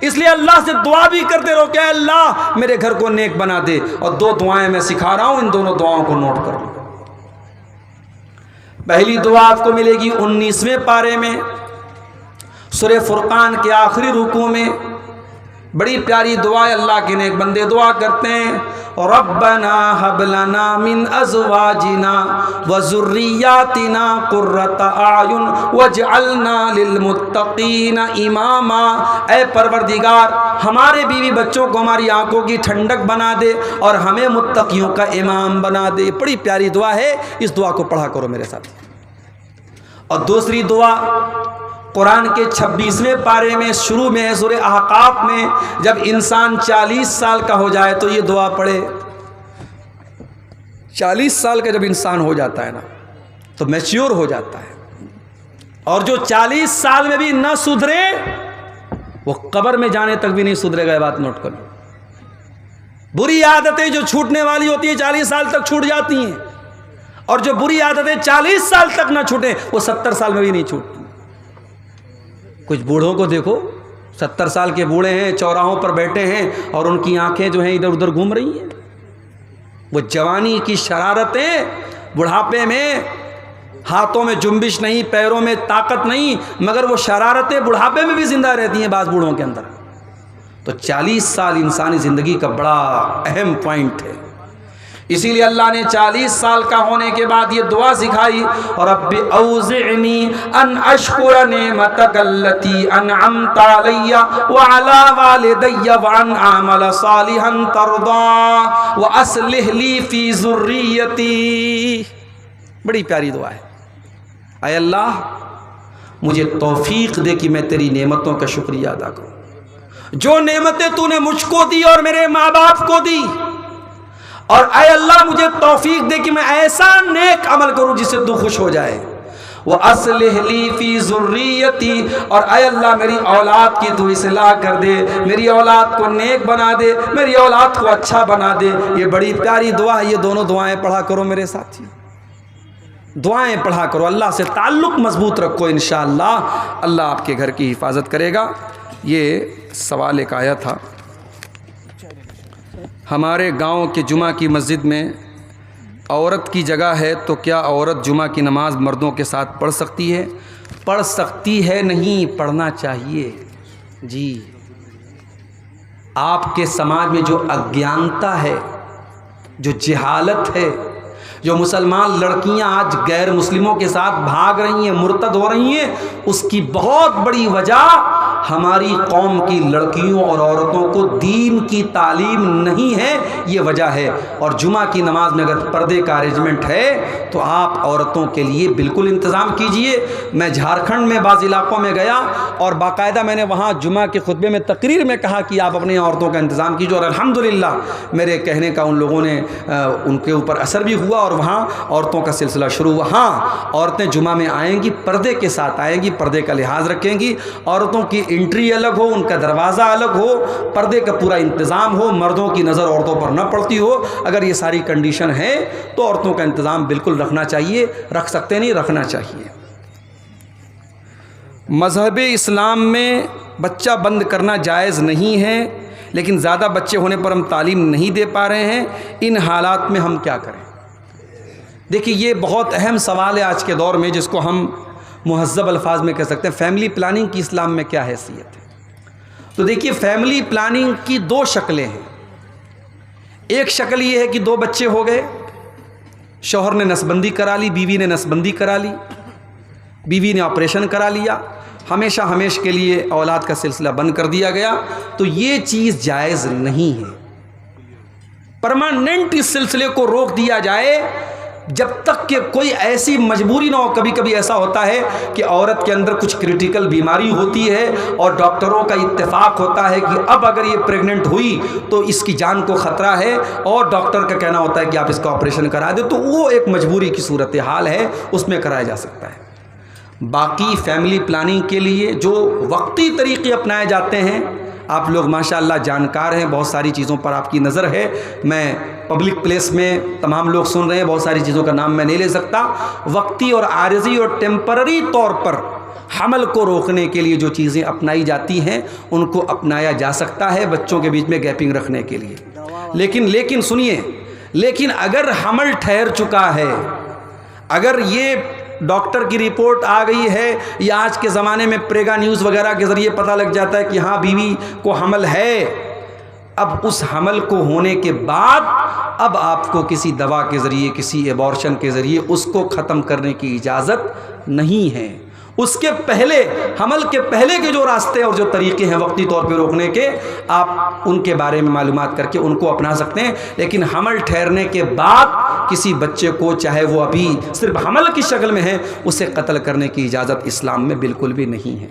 اس لیے اللہ سے دعا بھی کرتے رہو کہ اے اللہ میرے گھر کو نیک بنا دے۔ اور دو دعائیں میں سکھا رہا ہوں، ان دونوں دعاؤں کو نوٹ کر لو۔ پہلی دعا آپ کو ملے گی 19ویں پارے میں، سورہ فرقان کے آخری رکوع میں۔ بڑی پیاری دعا ہے، اللہ کے نیک بندے دعا کرتے ہیں ربنا هب لنا من ازواجنا وذرياتنا قرة اعین واجعلنا للمتقین اماما، اے پروردگار ہمارے بیوی بچوں کو ہماری آنکھوں کی ٹھنڈک بنا دے اور ہمیں متقیوں کا امام بنا دے۔ بڑی پیاری دعا ہے، اس دعا کو پڑھا کرو میرے ساتھ۔ اور دوسری دعا قرآن کے 26ویں پارے میں شروع میں ہے، سورہ احقاف میں، جب انسان 40 سال کا ہو جائے تو یہ دعا پڑھے۔ 40 سال کا جب انسان ہو جاتا ہے نا تو میچیور ہو جاتا ہے، اور جو 40 سال میں بھی نہ سدھرے وہ قبر میں جانے تک بھی نہیں سدھرے گا۔ یہ بات نوٹ کر لو۔ بری عادتیں جو چھوٹنے والی ہوتی ہیں 40 سال تک چھوٹ جاتی ہیں، اور جو بری عادتیں 40 سال تک نہ چھوٹیں وہ 70 سال میں بھی نہیں چھوٹتی۔ کچھ بوڑھوں کو دیکھو، 70 سال کے بوڑھے ہیں، چوراہوں پر بیٹھے ہیں اور ان کی آنکھیں جو ہیں ادھر ادھر گھوم رہی ہیں۔ وہ جوانی کی شرارتیں بڑھاپے میں، ہاتھوں میں جنبش نہیں، پیروں میں طاقت نہیں، مگر وہ شرارتیں بڑھاپے میں بھی زندہ رہتی ہیں بعض بوڑھوں کے اندر۔ تو 40 سال انسانی زندگی کا بڑا اہم پوائنٹ ہے۔ اسی لیے اللہ نے 40 سال کا ہونے کے بعد یہ دعا سکھائی، رب اوزعنی ان اشکر نعمتک التی انعمت علی وعلی والدی وان اعمل صالحا ترضی واصلح لی فی ذریتی۔ بڑی پیاری دعا ہے۔ اے اللہ مجھے توفیق دے کہ میں تیری نعمتوں کا شکریہ ادا کروں، جو نعمتیں تو نے مجھ کو دی اور میرے ماں باپ کو دی، اور اے اللہ مجھے توفیق دے کہ میں ایسا نیک عمل کروں جس سے تو خوش ہو جائے۔ وَأَصْلِحْ لِي فِي ذُرِّيَّتِي، اور اے اللہ میری اولاد کی تو اصلاح کر دے، میری اولاد کو نیک بنا دے، میری اولاد کو اچھا بنا دے۔ یہ بڑی پیاری دعا ہے، یہ دونوں دعائیں پڑھا کرو میرے ساتھی، دعائیں پڑھا کرو، اللہ سے تعلق مضبوط رکھو، انشاءاللہ اللہ آپ کے گھر کی حفاظت کرے گا۔ یہ سوال ایک آیا تھا، ہمارے گاؤں کے جمعہ کی مسجد میں عورت کی جگہ ہے تو کیا عورت جمعہ کی نماز مردوں کے ساتھ پڑھ سکتی ہے؟ پڑھ سکتی ہے نہیں، پڑھنا چاہیے۔ جی، آپ کے سماج میں جو اگیانتا ہے، جو جہالت ہے، جو مسلمان لڑکیاں آج غیر مسلموں کے ساتھ بھاگ رہی ہیں، مرتد ہو رہی ہیں، اس کی بہت بڑی وجہ ہماری قوم کی لڑکیوں اور عورتوں کو دین کی تعلیم نہیں ہے، یہ وجہ ہے۔ اور جمعہ کی نماز میں اگر پردے کا ارینجمنٹ ہے تو آپ عورتوں کے لیے بالکل انتظام کیجئے۔ میں جھارکھنڈ میں بعض علاقوں میں گیا اور باقاعدہ میں نے وہاں جمعہ کے خطبے میں تقریر میں کہا کہ آپ اپنی عورتوں کا انتظام کیجئے، اور الحمدللہ میرے کہنے کا ان لوگوں نے ان کے اوپر اثر بھی ہوا اور وہاں عورتوں کا سلسلہ شروع ہوا۔ ہاں، عورتیں جمعہ میں آئیں گی، پردے کے ساتھ آئیں گی، پردے کا لحاظ رکھیں گی، عورتوں کی انٹری الگ ہو، ان کا دروازہ الگ ہو، پردے کا پورا انتظام ہو، مردوں کی نظر عورتوں پر نہ پڑتی ہو۔ اگر یہ ساری کنڈیشن ہے تو عورتوں کا انتظام بالکل رکھنا چاہیے، رکھ سکتے نہیں، رکھنا چاہیے۔ مذہب اسلام میں بچہ بند کرنا جائز نہیں ہے، لیکن زیادہ بچے ہونے پر ہم تعلیم نہیں دے پا رہے ہیں، ان حالات میں ہم کیا کریں؟ دیکھیے، یہ بہت اہم سوال ہے آج کے دور میں، جس کو ہم مہذب الفاظ میں کہہ سکتے ہیں فیملی پلاننگ کی اسلام میں کیا حیثیت ہے۔ تو دیکھیے، فیملی پلاننگ کی دو شکلیں ہیں۔ ایک شکل یہ ہے کہ دو بچے ہو گئے، شوہر نے نسبندی کرا لی، بیوی نے نسبندی کرا لی، بیوی نے آپریشن کرا لیا، ہمیشہ کے لیے اولاد کا سلسلہ بند کر دیا گیا، تو یہ چیز جائز نہیں ہے۔ پرماننٹ اس سلسلے کو روک دیا جائے جب تک کہ کوئی ایسی مجبوری نہ ہو۔ کبھی کبھی ایسا ہوتا ہے کہ عورت کے اندر کچھ کریٹیکل بیماری ہوتی ہے اور ڈاکٹروں کا اتفاق ہوتا ہے کہ اب اگر یہ پریگننٹ ہوئی تو اس کی جان کو خطرہ ہے، اور ڈاکٹر کا کہنا ہوتا ہے کہ آپ اس کا آپریشن کرا دیں، تو وہ ایک مجبوری کی صورتحال ہے، اس میں کرایا جا سکتا ہے۔ باقی فیملی پلاننگ کے لیے جو وقتی طریقے اپنائے جاتے ہیں، آپ لوگ ماشاءاللہ جانکار ہیں، بہت ساری چیزوں پر آپ کی نظر ہے، میں پبلک پلیس میں تمام لوگ سن رہے ہیں، بہت ساری چیزوں کا نام میں نہیں لے سکتا۔ وقتی اور عارضی اور ٹیمپرری طور پر حمل کو روکنے کے لیے جو چیزیں اپنائی جاتی ہیں ان کو اپنایا جا سکتا ہے بچوں کے بیچ میں گیپنگ رکھنے کے لیے۔ لیکن سنیے، لیکن اگر حمل ٹھہر چکا ہے، اگر یہ ڈاکٹر کی رپورٹ آ گئی ہے یا آج کے زمانے میں پریگا نیوز وغیرہ کے ذریعے پتہ لگ جاتا ہے کہ ہاں بیوی کو حمل ہے، اب اس حمل کو ہونے کے بعد اب آپ کو کسی دوا کے ذریعے، کسی ایبورشن کے ذریعے اس کو ختم کرنے کی اجازت نہیں ہے۔ اس کے پہلے، حمل کے پہلے کے جو راستے اور جو طریقے ہیں وقتی طور پہ روکنے کے، آپ ان کے بارے میں معلومات کر کے ان کو اپنا سکتے ہیں۔ لیکن حمل ٹھہرنے کے بعد کسی بچے کو، چاہے وہ ابھی صرف حمل کی شکل میں ہے، اسے قتل کرنے کی اجازت اسلام میں بالکل بھی نہیں ہے۔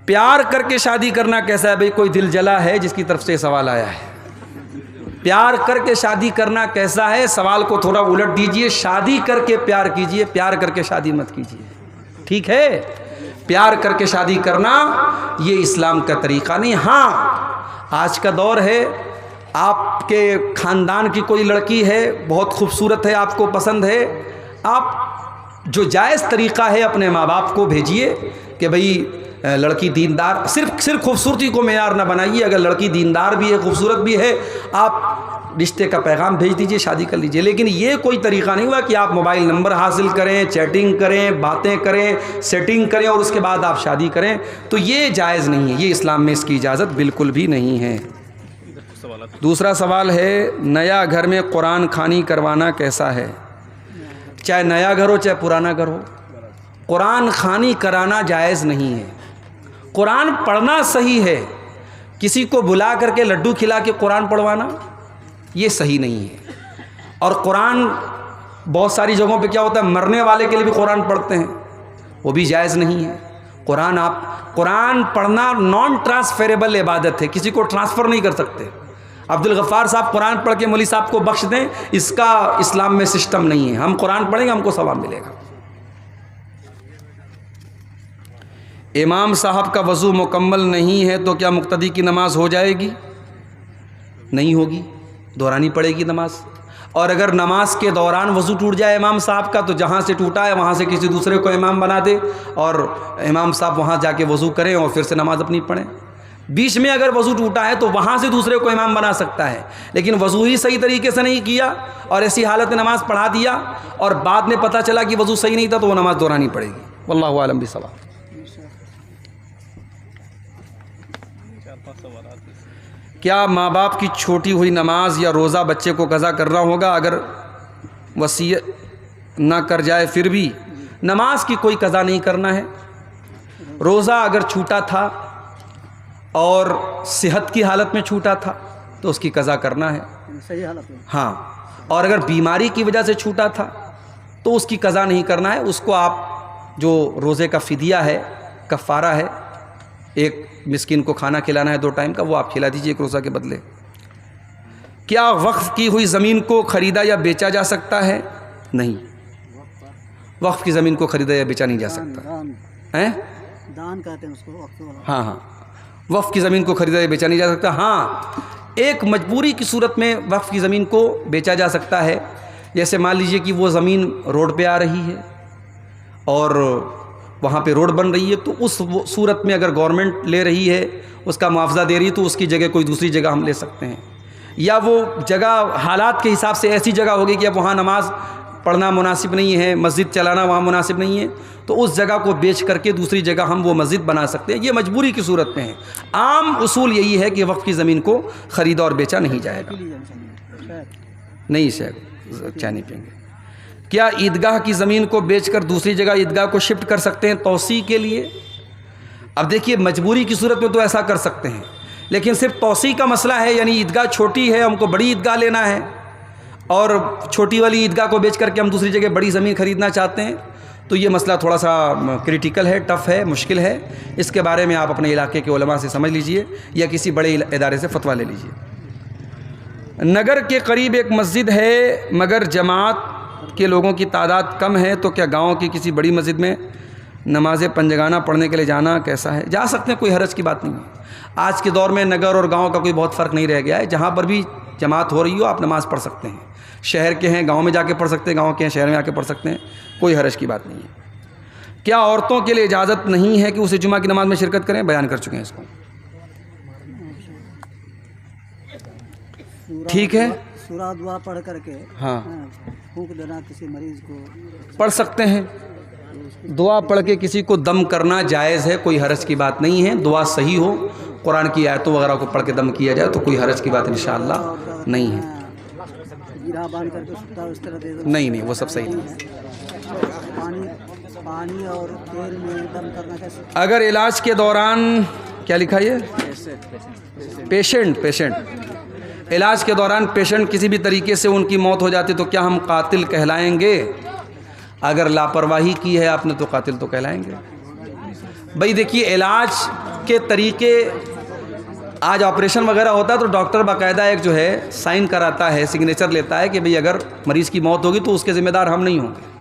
پیار کر کے شادی کرنا کیسا ہے؟ بھئی کوئی دل جلا ہے جس کی طرف سے سوال آیا ہے۔ پیار کر کے شادی کرنا کیسا ہے؟ سوال کو تھوڑا الٹ دیجئے، شادی کر کے پیار کیجئے، پیار کر کے شادی مت کیجئے، ٹھیک ہے؟ پیار کر کے شادی کرنا یہ اسلام کا طریقہ نہیں۔ ہاں، آج کا دور ہے، آپ کے خاندان کی کوئی لڑکی ہے، بہت خوبصورت ہے، آپ کو پسند ہے، آپ جو جائز طریقہ ہے اپنے ماں باپ کو بھیجئے کہ بھئی لڑکی دیندار، صرف خوبصورتی کو معیار نہ بنائیے، اگر لڑکی دیندار بھی ہے، خوبصورت بھی ہے، آپ رشتے کا پیغام بھیج دیجئے، شادی کر لیجئے۔ لیکن یہ کوئی طریقہ نہیں ہوا کہ آپ موبائل نمبر حاصل کریں، چیٹنگ کریں، باتیں کریں، سیٹنگ کریں اور اس کے بعد آپ شادی کریں، تو یہ جائز نہیں ہے، یہ اسلام میں اس کی اجازت بالکل بھی نہیں ہے۔ دوسرا سوال ہے، نیا گھر میں قرآن خوانی کروانا کیسا ہے؟ چاہے نیا گھر ہو چاہے پرانا گھر ہو، قرآن خوانی کرانا جائز نہیں ہے۔ قرآن پڑھنا صحیح ہے، کسی کو بلا کر کے لڈو کھلا کے قرآن پڑھوانا یہ صحیح نہیں ہے۔ اور قرآن بہت ساری جگہوں پہ کیا ہوتا ہے، مرنے والے کے لیے بھی قرآن پڑھتے ہیں، وہ بھی جائز نہیں ہے۔ قرآن پڑھنا نان ٹرانسفیریبل عبادت ہے، کسی کو ٹرانسفر نہیں کر سکتے۔ عبد الغفار صاحب قرآن پڑھ کے مولوی صاحب کو بخش دیں، اس کا اسلام میں سسٹم نہیں ہے۔ ہم قرآن پڑھیں گے، ہم کو ثواب ملے گا۔ امام صاحب کا وضو مکمل نہیں ہے تو کیا مقتدی کی نماز ہو جائے گی؟ نہیں ہوگی، دہرانی پڑے گی نماز۔ اور اگر نماز کے دوران وضو ٹوٹ جائے امام صاحب کا، تو جہاں سے ٹوٹا ہے وہاں سے کسی دوسرے کو امام بنا دے اور امام صاحب وہاں جا کے وضو کریں اور پھر سے نماز اپنی پڑھیں۔ بیچ میں اگر وضو ٹوٹا ہے تو وہاں سے دوسرے کو امام بنا سکتا ہے، لیکن وضو ہی صحیح طریقے سے نہیں کیا اور ایسی حالت میں نماز پڑھا دیا اور بعد میں پتہ چلا کہ وضو صحیح نہیں تھا تو وہ نماز دہرانی پڑے گی۔ واللہ اعلم بالصواب۔ کیا ماں باپ کی چھوٹی ہوئی نماز یا روزہ بچے کو قضا کرنا ہوگا؟ اگر وصیت نہ کر جائے پھر بھی نماز کی کوئی قضا نہیں کرنا ہے، روزہ اگر چھوٹا تھا اور صحت کی حالت میں چھوٹا تھا تو اس کی قضا کرنا ہے صحیح حالت میں. ہاں، اور اگر بیماری کی وجہ سے چھوٹا تھا تو اس کی قضا نہیں کرنا ہے. اس کو آپ جو روزے کا فدیہ ہے، کفارہ ہے، ایک مسکین کو کھانا کھلانا ہے 2 ٹائم کا، وہ آپ کھلا دیجیے ایک روزہ کے بدلے. کیا وقف کی ہوئی زمین کو خریدا یا بیچا جا سکتا ہے؟ نہیں، وقف کی زمین کو خریدا یا بیچا نہیں جا سکتا. ہیں؟ دان کہتے ہیں اس کو وقف والا. ہاں ہاں، وقف کی زمین کو خریدا یا بیچا نہیں جا سکتا. ہاں، ایک مجبوری کی صورت میں وقف کی زمین کو بیچا جا سکتا ہے. جیسے مان لیجئے کہ وہ زمین روڈ پہ آ رہی ہے اور وہاں پہ روڈ بن رہی ہے، تو اس صورت میں اگر گورنمنٹ لے رہی ہے، اس کا معاوضہ دے رہی ہے، تو اس کی جگہ کوئی دوسری جگہ ہم لے سکتے ہیں. یا وہ جگہ حالات کے حساب سے ایسی جگہ ہوگی کہ اب وہاں نماز پڑھنا مناسب نہیں ہے، مسجد چلانا وہاں مناسب نہیں ہے، تو اس جگہ کو بیچ کر کے دوسری جگہ ہم وہ مسجد بنا سکتے ہیں. یہ مجبوری کی صورت میں ہے. عام اصول یہی ہے کہ وقف کی زمین کو خریدا اور بیچا نہیں جائے گا. نہیں شیخ، چائے نہیں پئیں گے. کیا عیدگاہ کی زمین کو بیچ کر دوسری جگہ عیدگاہ کو شفٹ کر سکتے ہیں توسیع کے لیے؟ اب دیکھیے، مجبوری کی صورت میں تو ایسا کر سکتے ہیں، لیکن صرف توسیع کا مسئلہ ہے، یعنی عیدگاہ چھوٹی ہے، ہم کو بڑی عیدگاہ لینا ہے، اور چھوٹی والی عیدگاہ کو بیچ کر کے ہم دوسری جگہ بڑی زمین خریدنا چاہتے ہیں، تو یہ مسئلہ تھوڑا سا کریٹیکل ہے، ٹف ہے، مشکل ہے. اس کے بارے میں آپ اپنے علاقے کے علماء سے سمجھ لیجئے یا کسی بڑے ادارے سے فتویٰ لے لیجئے. نگر کے قریب ایک مسجد ہے مگر جماعت کے لوگوں کی تعداد کم ہے، تو کیا گاؤں کی کسی بڑی مسجد میں نماز پنجگانہ پڑھنے کے لیے جانا کیسا ہے؟ جا سکتے ہیں، کوئی حرج کی بات نہیں ہے. آج کے دور میں نگر اور گاؤں کا کوئی بہت فرق نہیں رہ گیا ہے. جہاں پر بھی جماعت ہو رہی ہو آپ نماز پڑھ سکتے ہیں. شہر کے ہیں گاؤں میں جا کے پڑھ سکتے ہیں، گاؤں کے ہیں شہر میں آ کے پڑھ سکتے ہیں، کوئی حرج کی بات نہیں ہے. کیا عورتوں کے لیے اجازت نہیں ہے کہ اسے جمعہ کی نماز میں شرکت کریں؟ بیان کر چکے ہیں اس کو. ٹھیک ہے، سورہ دعا پڑھ کر کے ہاں پھونک دینا کسی مریض کو پڑھ سکتے ہیں. دعا پڑھ کے کسی کو دم کرنا جائز ہے، کوئی حرج کی بات نہیں ہے. دعا صحیح ہو، قرآن کی آیتوں وغیرہ کو پڑھ کے دم کیا جائے تو کوئی حرج کی بات انشاءاللہ نہیں ہے. گرہ باندھ کر کے ستا اس طرح دے دو. نہیں، وہ سب صحیح نہیں. پانی اور تیل میں دم کرنا کیسے؟ اگر علاج کے دوران، کیا لکھا ہے؟ پیشنٹ علاج کے دوران پیشنٹ کسی بھی طریقے سے ان کی موت ہو جاتی تو کیا ہم قاتل کہلائیں گے؟ اگر لاپرواہی کی ہے آپ نے تو قاتل تو کہلائیں گے. بھائی دیکھیے، علاج کے طریقے، آج آپریشن وغیرہ ہوتا ہے تو ڈاکٹر باقاعدہ ایک جو ہے سائن کراتا ہے، سگنیچر لیتا ہے کہ بھئی اگر مریض کی موت ہوگی تو اس کے ذمہ دار ہم نہیں ہوں گے.